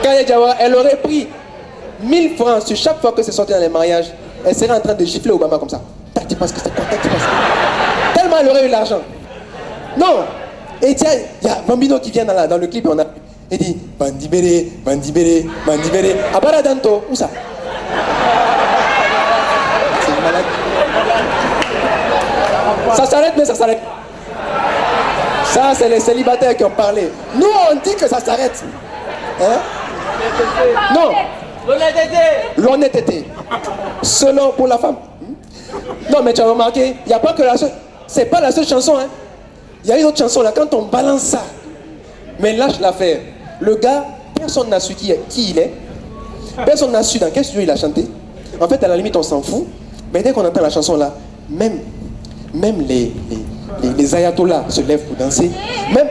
Kanye Diawara, elle aurait pris 1000 francs sur chaque fois que c'est sorti dans les mariages. Elle serait en train de gifler Obama comme ça. Tac, tu penses que c'est quoi? Tac, tu penses. Tellement elle aurait eu l'argent. Non. Et tiens, il y a Bambino qui vient dans le clip et on a... Il dit, Bandibere. Abaradanto, où ça? C'est une maladie. Ça s'arrête, mais ça s'arrête. Ça, c'est les célibataires qui ont parlé. Nous, on dit que ça s'arrête. Hein? Non. L'honnêteté. Selon pour la femme. Non, mais tu as remarqué, il n'y a pas que la seule... C'est pas la seule chanson, hein. Il y a une autre chanson, là, quand on balance ça. Mais lâche l'affaire. Le gars, personne n'a su qui il est. Personne n'a su dans quel studio il a chanté. En fait, à la limite, on s'en fout. Mais dès qu'on entend la chanson là, même les ayatollahs se lèvent pour danser. Même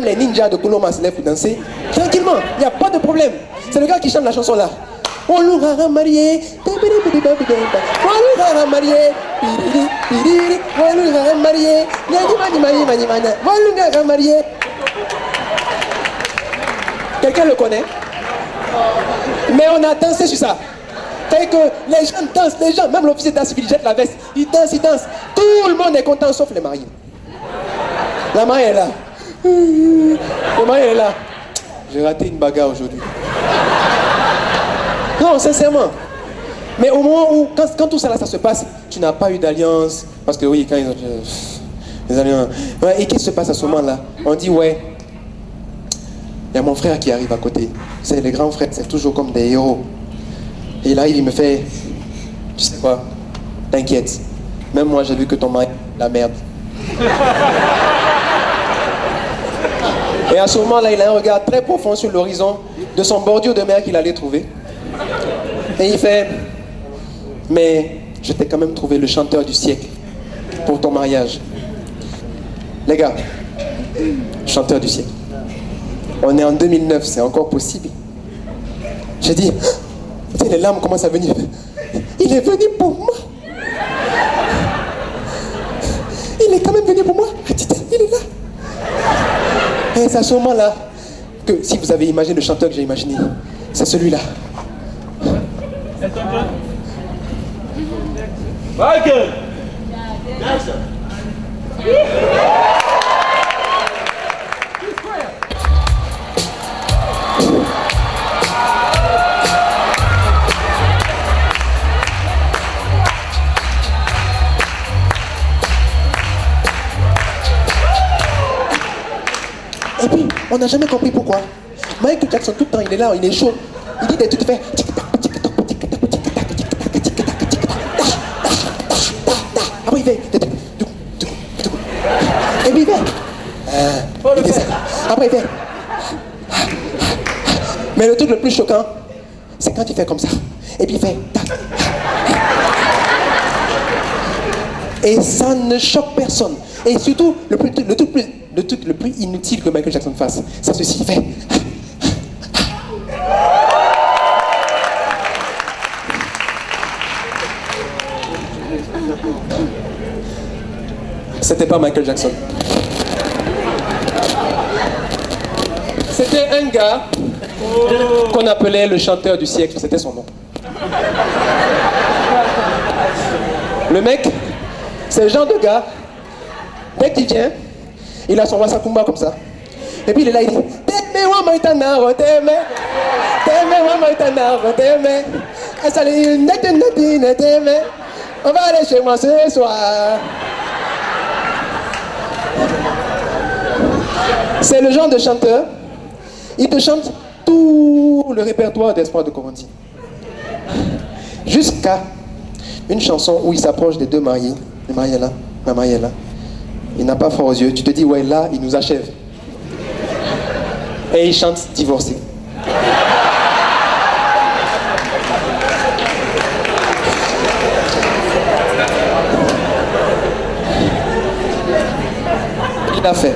les ninjas de Koloma se lèvent pour danser. Tranquillement, il n'y a pas de problème. C'est le gars qui chante la chanson là. On l'aura marié. On l'aura marié. On l'aura marié. On l'aura marié. Quelqu'un le connaît? Mais on a dansé sur ça. C'est que les gens dansent, même l'officier d'état civil jette la veste. Il danse. Tout le monde est content sauf les mariés. La mariée est là. Le marié est là. J'ai raté une bagarre aujourd'hui. Non, sincèrement. Mais au moment où, quand tout ça là, ça se passe, tu n'as pas eu d'alliance. Parce que oui, quand ils ont... les alliances. Ouais, et qu'est-ce qui se passe à ce moment-là? On dit ouais. Il y a mon frère qui arrive à côté. C'est les grands frères, c'est toujours comme des héros. Et là, il me fait, tu sais quoi, t'inquiète. Même moi, j'ai vu que ton mari, la merde. Et à ce moment-là, il a un regard très profond sur l'horizon de son bordure de mer qu'il allait trouver. Et il fait, mais je t'ai quand même trouvé le chanteur du siècle pour ton mariage. Les gars, chanteur du siècle. On est en 2009, c'est encore possible. J'ai dit, les larmes commencent à venir. Il est venu pour moi. Il est quand même venu pour moi. Il est là. Et c'est à ce moment-là que, si vous avez imaginé le chanteur que j'ai imaginé, c'est celui-là. Michael! Et puis, on n'a jamais compris pourquoi. Michael Jackson, tout le temps, il est là, il est chaud. Il dit des trucs, il fait... Après, il fait... Et puis, il fait... Après, il fait... Mais le truc le plus choquant, c'est quand il fait comme ça. Et puis, il fait... Et ça ne choque personne. Et surtout, le truc le plus inutile que Michael Jackson fasse, ça ceci, il fait... C'était pas Michael Jackson. C'était un gars qu'on appelait le chanteur du siècle, c'était son nom. Le mec, c'est le genre de gars, dès qu'il vient, il a son wasakumba comme ça. Et puis il est là, il dit on va aller chez moi ce soir. C'est le genre de chanteur, il te chante tout le répertoire d'Espoir de Corinthie. Jusqu'à une chanson où il s'approche des deux mariés, le marié là, la mariée là. Il n'a pas froid aux yeux, tu te dis ouais là, il nous achève. Et il chante divorcé. Il a fait.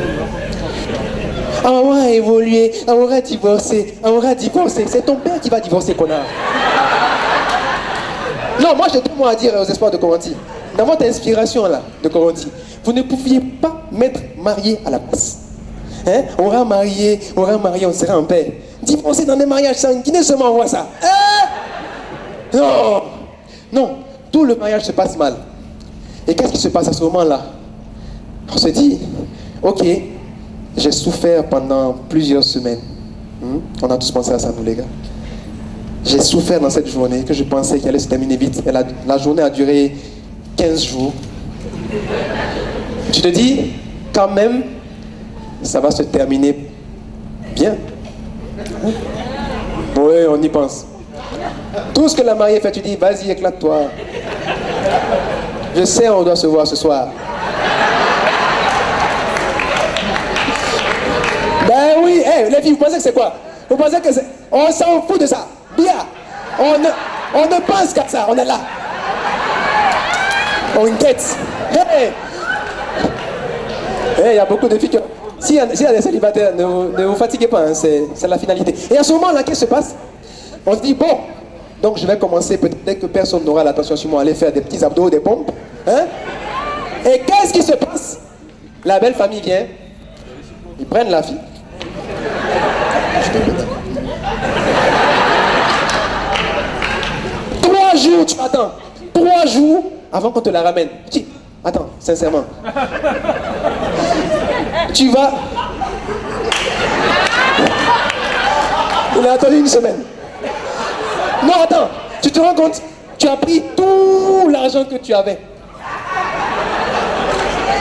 On va évoluer, on va divorcer, on va divorcer. C'est ton père qui va divorcer, connard. Non, moi j'ai tout moi à dire aux Espoirs de Corinthie. Dans votre inspiration là, de Corinthie, vous ne pouviez pas mettre marié à la place. Hein? On va marier, on sera en paix. Divorcer dans des mariages sanguinaires, seulement on voit ça. Hein? Non, non, tout le mariage se passe mal. Et qu'est-ce qui se passe à ce moment-là? On se dit, ok, j'ai souffert pendant plusieurs semaines. On a tous pensé à ça, nous les gars. J'ai souffert dans cette journée que je pensais qu'elle allait se terminer vite. Et la journée a duré 15 jours. Tu te dis, quand même, ça va se terminer bien. Oui, on y pense. Tout ce que la mariée fait, tu dis, vas-y, éclate-toi. Je sais, on doit se voir ce soir. Ben oui, hey, les filles, vous pensez que c'est quoi? Vous pensez que c'est... On s'en fout de ça. Bien. On ne pense qu'à ça, on est là. On guette. Hey! Hey, il y a beaucoup de filles qui... S'il y a des célibataires, ne vous fatiguez pas, hein, c'est la finalité. Et à ce moment-là, qu'est-ce qui se passe? On se dit, bon, donc je vais commencer, peut-être que personne n'aura l'attention sur moi, aller faire des petits abdos, des pompes. Hein? Et qu'est-ce qui se passe? La belle famille vient, ils prennent la fille. Trois jours, tu attends. 3 jours avant qu'on te la ramène. Attends, sincèrement. Tu vas... Il a attendu 1 semaine. Non, attends. Tu te rends compte? Tu as pris tout l'argent que tu avais.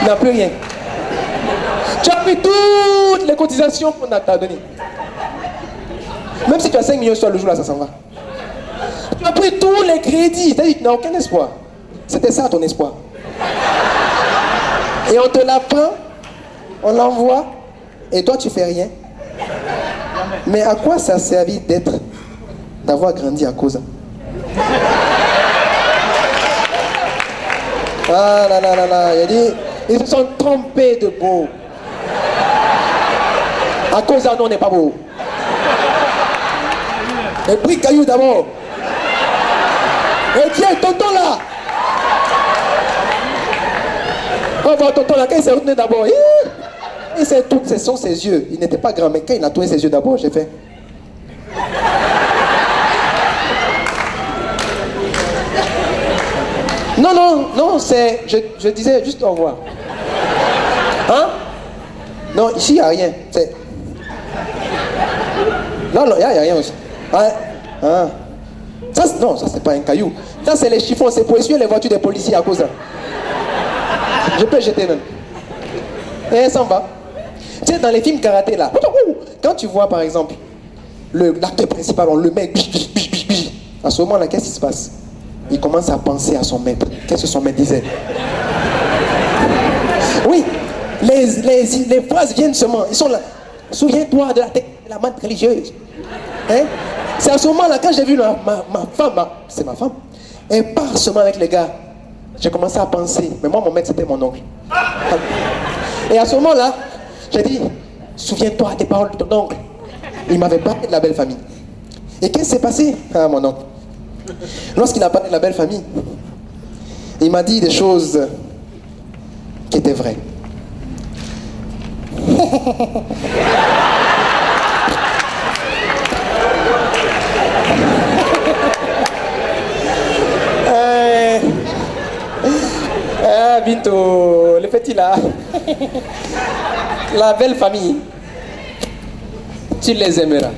Il n'y a plus rien. Tu as pris toutes les cotisations qu'on t'a données. Même si tu as 5 millions sur le jour là, ça s'en va. Tu as pris tous les crédits. Tu as dit que tu n'as aucun espoir. C'était ça ton espoir. Et on te la prend, on l'envoie, et toi tu fais rien. Mais à quoi ça a servi d'avoir grandi à cause? Ah là là là là, il a dit, ils se sont trompés de beau. À cause d'un nom n'est pas beau. Et pris caillou d'abord. Et tiens, tonton là. On va tonton là, quand il s'est retenu d'abord. Et c'est tout, ce sont ses yeux. Il n'était pas grand, mais quand il a tourné ses yeux d'abord, j'ai fait. Non, non, non, c'est... Je disais juste au revoir. Hein? Non, ici, il n'y a rien. C'est... Non, non, il n'y a rien aussi. Ouais. Hein? Ça, non, ça, c'est pas un caillou. Ça, c'est les chiffons, c'est pour essuyer les voitures des policiers à cause. Je peux jeter même. Et elle s'en va. Tu sais, dans les films karaté, là, quand tu vois, par exemple, l'acteur principal, on le met, à ce moment-là, qu'est-ce qui se passe? Il commence à penser à son maître. Qu'est-ce que son maître disait? Oui, les phrases viennent seulement. Ils sont là. Souviens-toi de la manne religieuse. Hein? C'est à ce moment-là, quand j'ai vu ma femme, c'est ma femme, elle part seulement avec les gars. J'ai commencé à penser, mais moi, mon maître, c'était mon oncle. Et à ce moment-là, j'ai dit, souviens-toi des paroles de ton oncle. Il m'avait parlé de la belle famille. Et qu'est-ce qui s'est passé? Ah, mon oncle. Lorsqu'il a parlé de la belle famille, il m'a dit des choses qui étaient vraies. Bintou, le petit là. La belle famille, tu les aimeras.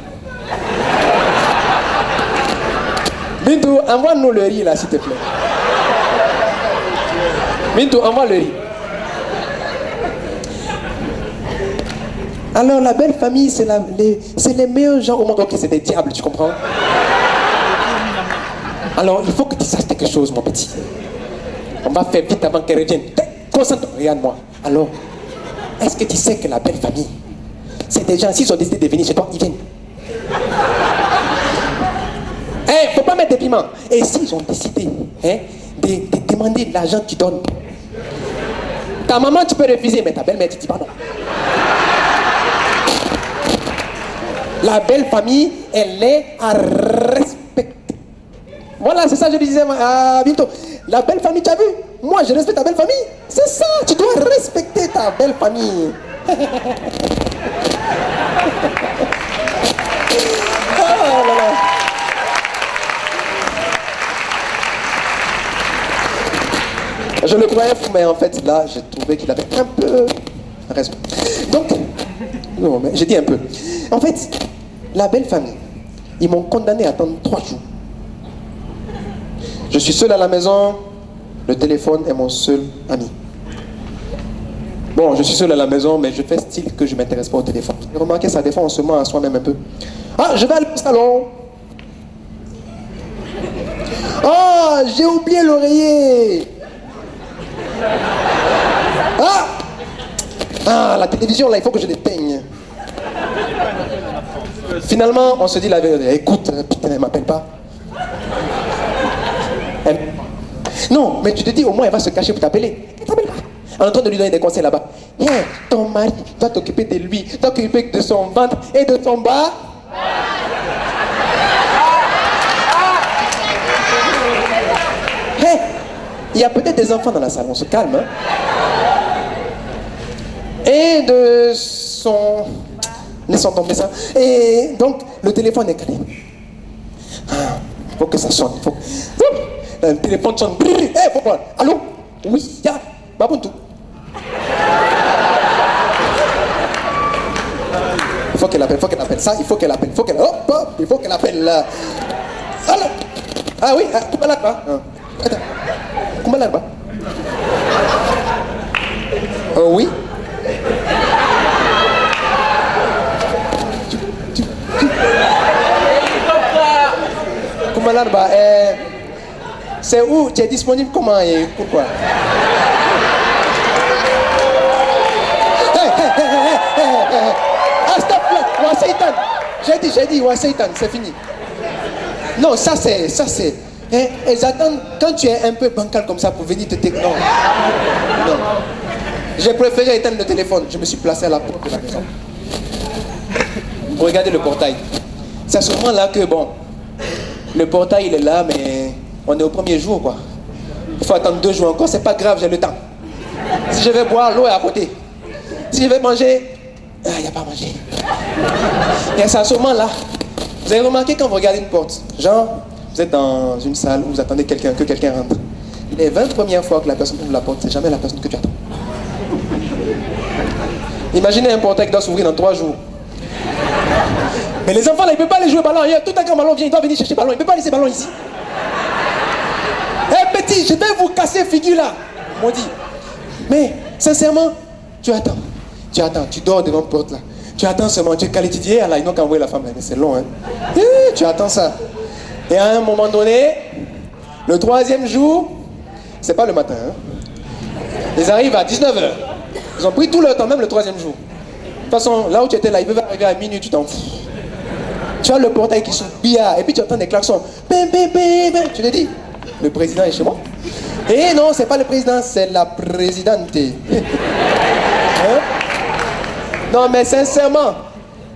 Bintou, envoie-nous le riz là, s'il te plaît. Bintou, envoie le riz. Alors, la belle famille, c'est les meilleurs gens au monde. Ok, c'est des diables, tu comprends? Alors, il faut que tu saches quelque chose, mon petit. On va faire vite avant qu'elle revienne. Concentre-toi, regarde-moi. Alors, est-ce que tu sais que la belle famille, c'est des gens, s'ils ont décidé de venir chez toi, ils viennent. Faut pas mettre des piments. Et s'ils ont décidé de demander l'argent que tu donnes, ta maman, tu peux refuser, mais ta belle-mère, tu dis pas non. La belle famille, elle est à respecter. Voilà, c'est ça que je disais bientôt. La belle famille, tu as vu? Moi, je respecte ta belle famille. C'est ça, tu dois respecter ta belle famille. Oh là là. Je le croyais fou, mais en fait, là, j'ai trouvé qu'il avait un peu raison. Donc, non, mais j'ai dit un peu. En fait, la belle famille, ils m'ont condamné à attendre 3 jours. Je suis seul à la maison, le téléphone est mon seul ami. Bon, je suis seul à la maison, mais je fais style que je ne m'intéresse pas au téléphone. Vous avez remarqué ça, des fois on se ment à soi-même un peu. Ah, je vais aller au salon. Ah, j'ai oublié l'oreiller. Ah, la télévision là, il faut que je l'éteigne. Finalement, on se dit la vérité. Écoute, putain, elle m'appelle pas. Non, mais tu te dis au moins elle va se cacher pour t'appeler. Elle t'appelle pas. En train de lui donner des conseils là-bas. Hey, ton mari doit t'occuper de lui, doit t'occuper de son ventre et de son bas. Hey, il y a peut-être des enfants dans la salle, on se calme. Hein? Et de son... Laissons tomber ça. Et donc, le téléphone est calé. Il faut que ça sonne. Le téléphone sonne. Hey, faut voir. Allô? Oui, ya. Babuntu. Il faut qu'elle appelle, ça, il faut qu'elle appelle, il faut qu'elle appelle. Allô? Ah oui, Kumalaba. Attends. Kumalaba. Oui. Kumalaba, c'est où? Tu es disponible comment et pourquoi? Ah, stop là! Waseitan! J'ai dit, Waseitan, c'est fini. Non, ça c'est. Ils attendent quand tu es un peu bancal comme ça pour venir te non. Non. J'ai préféré éteindre le téléphone. Je me suis placé à la porte de la maison. Pour regarder le portail. C'est à ce moment-là que, bon, le portail il est là, mais on est au premier jour, quoi. Il faut attendre 2 jours encore, c'est pas grave, j'ai le temps. Si je vais boire, l'eau est à côté. Si je vais manger, il n'y a pas à manger. Et c'est à ce moment-là, vous avez remarqué quand vous regardez une porte, genre, vous êtes dans une salle où vous attendez que quelqu'un rentre. Les 20 premières fois que la personne ouvre la porte, c'est jamais la personne que tu attends. Imaginez un portail qui doit s'ouvrir dans 3 jours. Mais les enfants là, ils ne peuvent pas aller jouer au ballon. Tout un grand ballon vient, il doit venir chercher le ballon. Il ne peut pas laisser le ballon ici. Eh petit, je vais vous casser figure là. Maudit. Mais sincèrement, tu attends. Tu attends, tu dors devant la porte là. Tu attends seulement, tu es calé, tu dis, là, ils n'ont qu'à envoyer la femme là, mais c'est long, hein. Tu attends ça. Et à un moment donné, le 3e jour, c'est pas le matin, hein. Ils arrivent à 19h. Ils ont pris tout leur temps, même le 3e jour. De toute façon, là où tu étais là, ils peuvent arriver à minuit, tu t'en fous. Tu as le portail qui s'ouvre, billard, et puis tu entends des klaxons. Bim, bim, bim, bim. Tu te dis, le président est chez moi. Et non, c'est pas le président, c'est la présidente. Hein? Non, mais sincèrement,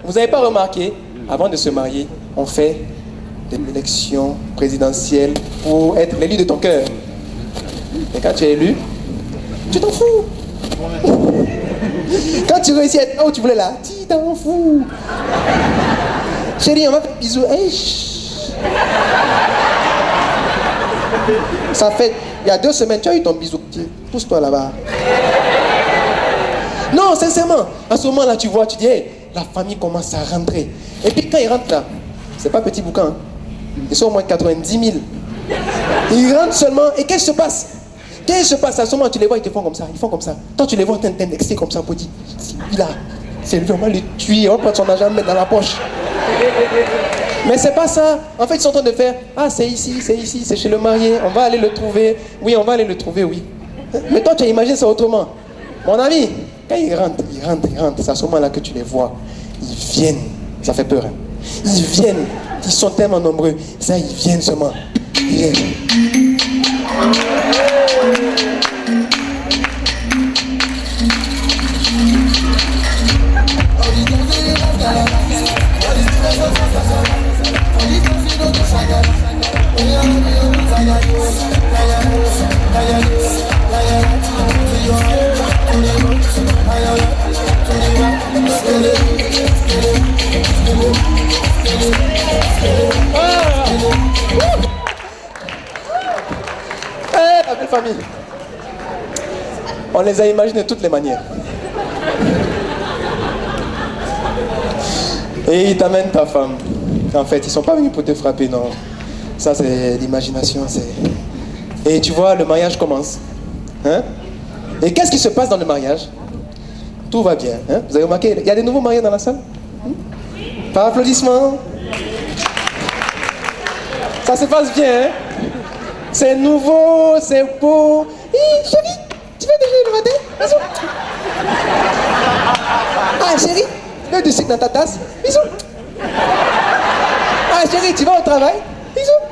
vous n'avez pas remarqué, avant de se marier, on fait des élections présidentielles pour être l'élu de ton cœur. Et quand tu es élu, tu t'en fous. Quand tu réussis à être là où tu voulais là, tu t'en fous. Chérie, on va faire bisous. Hey, ça fait, il y a 2 semaines, tu as eu ton bisou. Pousse-toi là-bas. Non, sincèrement, à ce moment-là, tu vois, tu dis, hey, la famille commence à rentrer. Et puis quand ils rentrent là, c'est pas petit boucan, hein. Ils sont au moins 90 000. Ils rentrent seulement, et qu'est-ce qui se passe? Qu'est-ce qui se passe? À ce moment, tu les vois, ils te font comme ça, ils font comme ça. Toi, tu les vois en train d'indexer comme ça pour dire, il a, c'est lui, on va le tuer, on va prendre son argent, mettre dans la poche. Mais c'est pas ça. En fait, ils sont en train de faire, ah, c'est ici, c'est chez le marié, on va aller le trouver. Oui, on va aller le trouver, oui. Mais toi, tu as imaginé ça autrement. Mon ami, quand ils rentrent, c'est à ce moment-là que tu les vois. Ils viennent, ça fait peur, hein. Ils viennent, ils sont tellement nombreux. Ça, ils viennent seulement. Ils viennent. La belle famille. On les a imaginés de toutes les manières. Et ils t'amènent ta femme. En fait, ils sont pas venus pour te frapper, non. Ça, c'est l'imagination. Et tu vois, le mariage commence. Hein? Et qu'est-ce qui se passe dans le mariage? Tout va bien. Hein? Vous avez remarqué, il y a des nouveaux mariés dans la salle? Par applaudissement. Ça se passe bien, hein? C'est nouveau, c'est beau. Hé, chérie, tu veux déjeuner le matin? Bisous. Ah, chérie, tu veux du sucre dans ta tasse? Bisous. Ah, chérie, tu vas au travail? Bisous.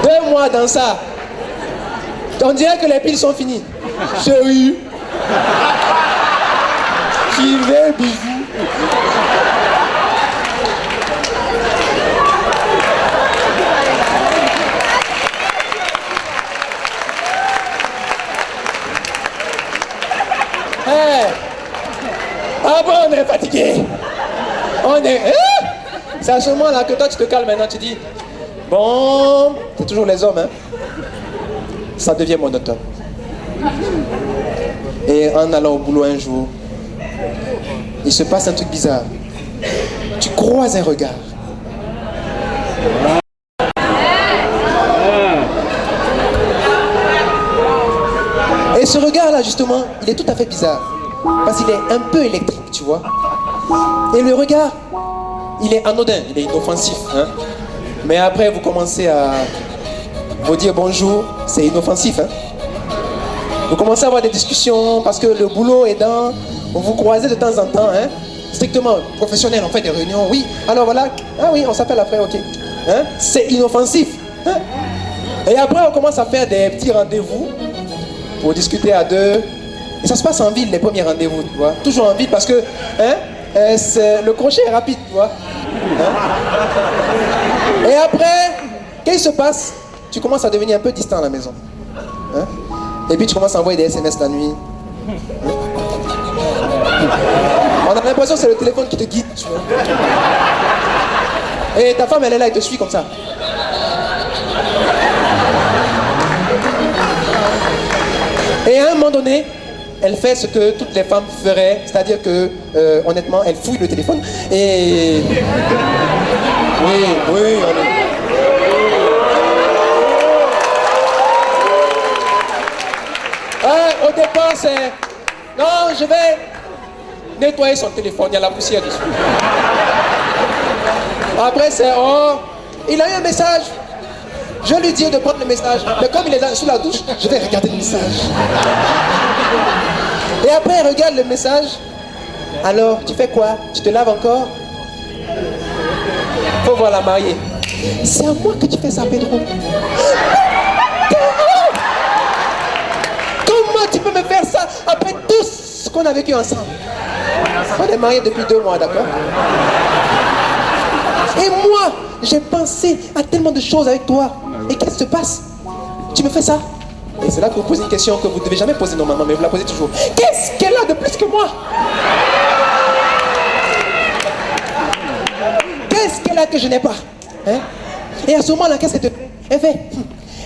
2 mois dans ça. On dirait que les piles sont finies. Chérie, j'y vais, bisous. Ah bon, on est fatigué. On est... C'est à ce moment-là que toi tu te calmes maintenant, tu dis, bon, c'est toujours les hommes, hein. Ça devient monotone. Et en allant au boulot un jour, il se passe un truc bizarre. Tu croises un regard. Et ce regard-là, justement, il est tout à fait bizarre. Parce qu'il est un peu électrique, tu vois. Et le regard, il est anodin, il est inoffensif, hein. Mais après, vous commencez à vous dire bonjour, c'est inoffensif, hein. Vous commencez à avoir des discussions parce que le boulot est dans... Vous vous croisez de temps en temps, hein. Strictement professionnel, on fait des réunions, oui. Alors voilà, ah oui, on s'appelle après, ok. Hein? C'est inoffensif, hein. Et après, on commence à faire des petits rendez-vous pour discuter à deux. Et ça se passe en ville, les premiers rendez-vous, tu vois. Toujours en ville parce que, hein, le crochet est rapide, tu vois. Hein? Et après, qu'est-ce qui se passe? Tu commences à devenir un peu distant à la maison. Hein? Et puis tu commences à envoyer des SMS la nuit. Hein? On a l'impression que c'est le téléphone qui te guide, tu vois. Et ta femme, elle est là, elle te suit comme ça. Et à un moment donné, elle fait ce que toutes les femmes feraient, c'est-à-dire que, honnêtement, elle fouille le téléphone et... Oui, on est... au départ, c'est... Non, je vais nettoyer son téléphone, il y a la poussière dessus. Après, c'est... Oh, il a eu un message. Je lui dis de prendre le message. Mais comme il est là, sous la douche, je vais regarder le message. Et après, il regarde le message. Alors, tu fais quoi? Tu te laves encore? Faut voir la mariée. C'est à moi que tu fais ça, Pedro. Comment tu peux me faire ça après tout ce qu'on a vécu ensemble? On est mariés depuis 2 mois, d'accord? Et moi, j'ai pensé à tellement de choses avec toi. Et qu'est-ce qui se passe? Tu me fais ça? Et c'est là que vous posez une question que vous ne devez jamais poser normalement, mais vous la posez toujours. Qu'est-ce qu'elle a de plus que moi? Qu'est-ce qu'elle a que je n'ai pas? Hein? Et à ce moment-là, qu'est-ce qu'elle te fait? Elle fait.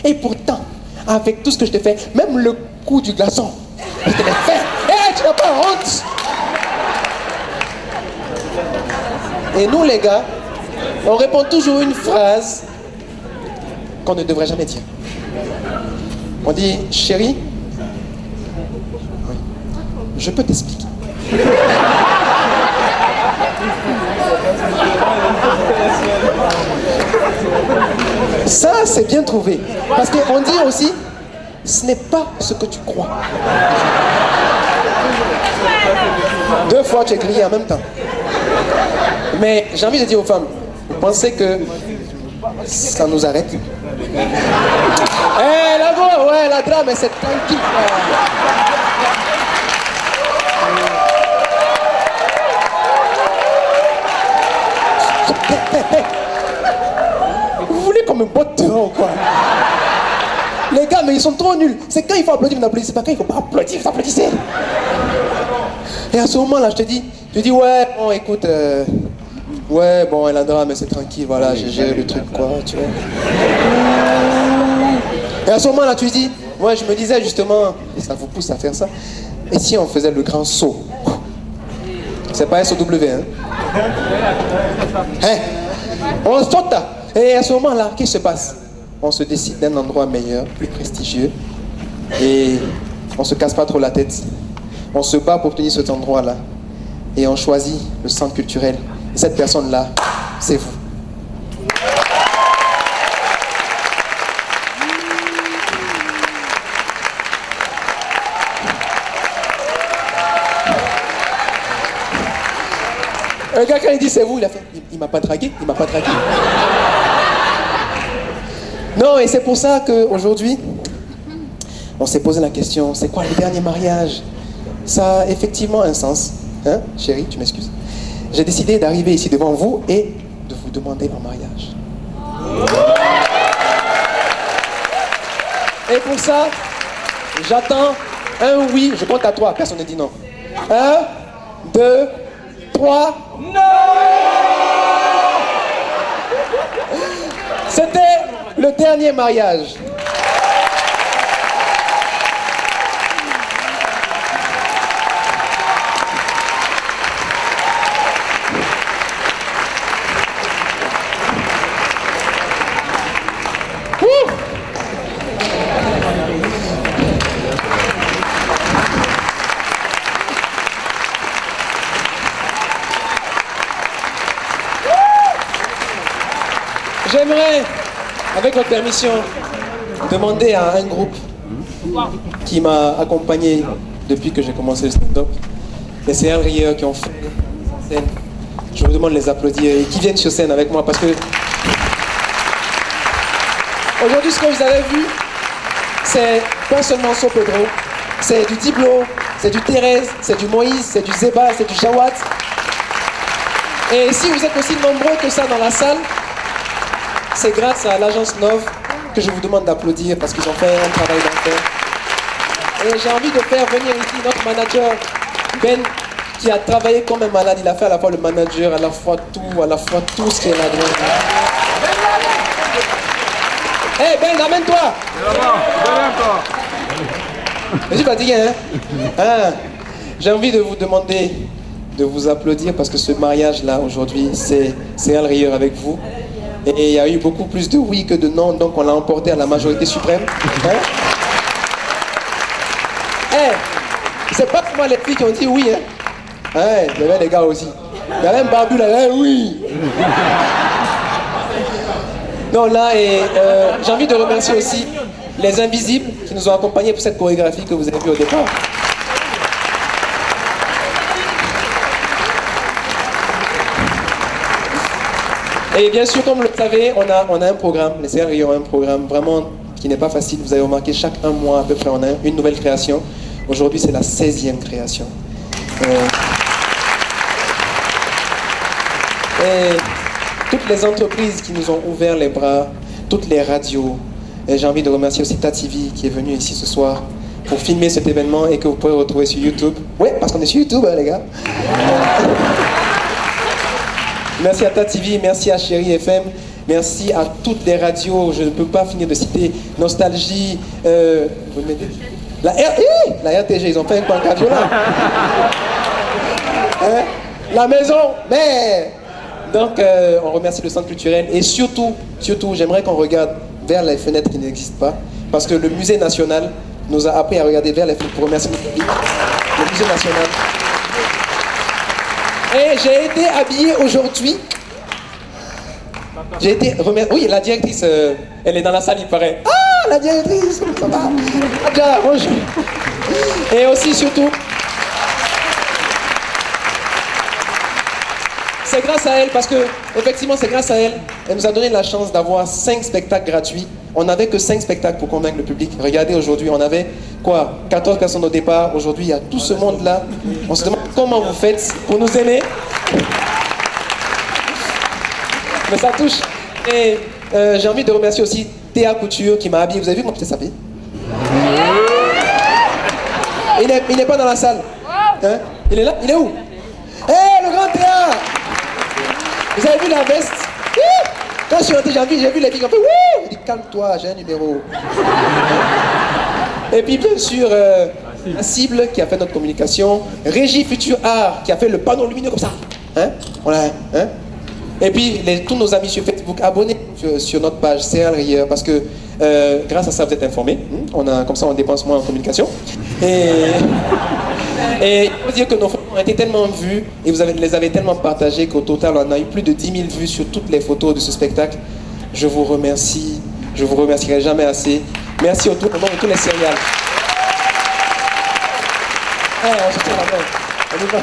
Et pourtant, avec tout ce que je te fais, même le coup du glaçon, je te l'ai fait. Et tu n'as pas honte? Et nous, les gars, on répond toujours une phrase qu'on ne devrait jamais dire. On dit, chérie, oui, je peux t'expliquer. Ça, c'est bien trouvé. Parce qu'on dit aussi, ce n'est pas ce que tu crois. 2 fois, tu es grillé en même temps. Mais j'ai envie de dire aux femmes, vous pensez que ça nous arrête? Eh, la go, ouais, la drame, c'est tranquille. Vous voulez qu'on me botte dehors ou quoi? Les gars, mais ils sont trop nuls. C'est quand il faut applaudir, vous n'applaudissez pas. Quand il ne faut pas applaudir, vous applaudissez. Et à ce moment-là, je te dis, ouais, bon, écoute, ouais, bon, elle a drame, mais c'est tranquille, voilà, j'ai géré le truc, quoi, tu vois. Et à ce moment-là, tu dis, ouais, je me disais justement, et ça vous pousse à faire ça, et si on faisait le grand saut? C'est pas SOW, hein? Hein? On saute là. Et à ce moment-là, qu'est-ce qui se passe? On se décide d'un endroit meilleur, plus prestigieux, et on se casse pas trop la tête. On se bat pour obtenir cet endroit-là, et on choisit le centre culturel. Et cette personne-là, c'est vous. Un gars, quand il dit c'est vous, il a fait, il m'a pas dragué, il m'a pas dragué. Non, et c'est pour ça qu'aujourd'hui, on s'est posé la question, c'est quoi le dernier mariage? Ça a effectivement un sens. Hein, chérie, tu m'excuses. J'ai décidé d'arriver ici devant vous et de vous demander en mariage. Et pour ça, j'attends un oui, je compte à 3, personne ne dit non. 1, 2, 3. Non! C'était le dernier mariage. J'aimerais, avec votre permission, demander à un groupe qui m'a accompagné depuis que j'ai commencé le stand-up, les CL Rieurs qui ont fait la scène. Je vous demande de les applaudir et qui viennent sur scène avec moi parce que aujourd'hui, ce que vous avez vu, c'est pas seulement So Pedro, c'est du Diblo, c'est du Thérèse, c'est du Moïse, c'est du Zeba, c'est du Jawad. Et si vous êtes aussi nombreux que ça dans la salle, c'est grâce à l'agence Nov que je vous demande d'applaudir parce qu'ils ont fait un travail d'enfer. Et j'ai envie de faire venir ici notre manager, Ben, qui a travaillé comme un malade. Il a fait à la fois le manager, à la fois tout ce qui est là-dedans. Hey Ben, ramène-toi! Je suis fatigué, hein? J'ai envie de vous demander de vous applaudir parce que ce mariage-là, aujourd'hui, c'est CL Rieur avec vous. Et il y a eu beaucoup plus de oui que de non, donc on l'a emporté à la majorité suprême. Hein? C'est pas comment les filles qui ont dit oui, hein. Ouais, il y avait des gars aussi. Il y avait un barbu là, oui. Non, là, j'ai envie de remercier aussi les invisibles qui nous ont accompagnés pour cette chorégraphie que vous avez vue au départ. Et bien sûr, comme vous le savez, on a un programme, les CRI ont un programme vraiment qui n'est pas facile. Vous avez remarqué, chaque un mois à peu près, on a une nouvelle création. Aujourd'hui, c'est la 16e création. Et toutes les entreprises qui nous ont ouvert les bras, toutes les radios, et j'ai envie de remercier aussi TATV qui est venu ici ce soir pour filmer cet événement et que vous pouvez retrouver sur YouTube. Oui, parce qu'on est sur YouTube, hein, les gars. Merci à TATV, merci à Chérie FM, merci à toutes les radios, je ne peux pas finir de citer Nostalgie, vous le mettez la RTG, ils ont fait un pancarte là. Hein? La maison, mais... Donc, on remercie le centre culturel et surtout, j'aimerais qu'on regarde vers les fenêtres qui n'existent pas, parce que le musée national nous a appris à regarder vers les fenêtres pour remercier notre public, le musée national. Et j'ai été habillé aujourd'hui. J'ai été remercié. Oui, la directrice, elle est dans la salle, il paraît. Ah, la directrice, ça va. Adja, bonjour. Et aussi, surtout, c'est grâce à elle, parce que, effectivement, c'est grâce à elle. Elle nous a donné la chance d'avoir 5 spectacles gratuits. On n'avait que 5 spectacles pour convaincre le public. Regardez, aujourd'hui, on avait, 14 personnes au départ. Aujourd'hui, il y a tout ce monde-là. On se demande comment vous faites pour nous aimer. Mais ça touche. Et j'ai envie de remercier aussi Théa Couture qui m'a habillé. Vous avez vu comment j'étais sapé? Il n'est pas dans la salle. Hein? Il est là? Il est où? Hé, le grand Théa! Vous avez vu la veste? Quand je suis rentré, j'ai vu les filles qui ont fait wouh! Je dis calme-toi, j'ai un numéro. Et puis bien sûr, la cible qui a fait notre communication, Régie Futur Art qui a fait le panneau lumineux comme ça. Hein? Voilà, hein? Et puis tous nos amis sur Facebook, abonnez-vous sur notre page CR Rieur parce que grâce à ça vous êtes informés. Comme ça on dépense moins en communication. Et il faut dire que nos photos ont été tellement vues et vous les avez tellement partagées qu'au total on a eu plus de 10 000 vues sur toutes les photos de ce spectacle. Je vous remercie, je vous remercierai jamais assez. Merci au nom de tous les céréales. On se tient la main. On y va.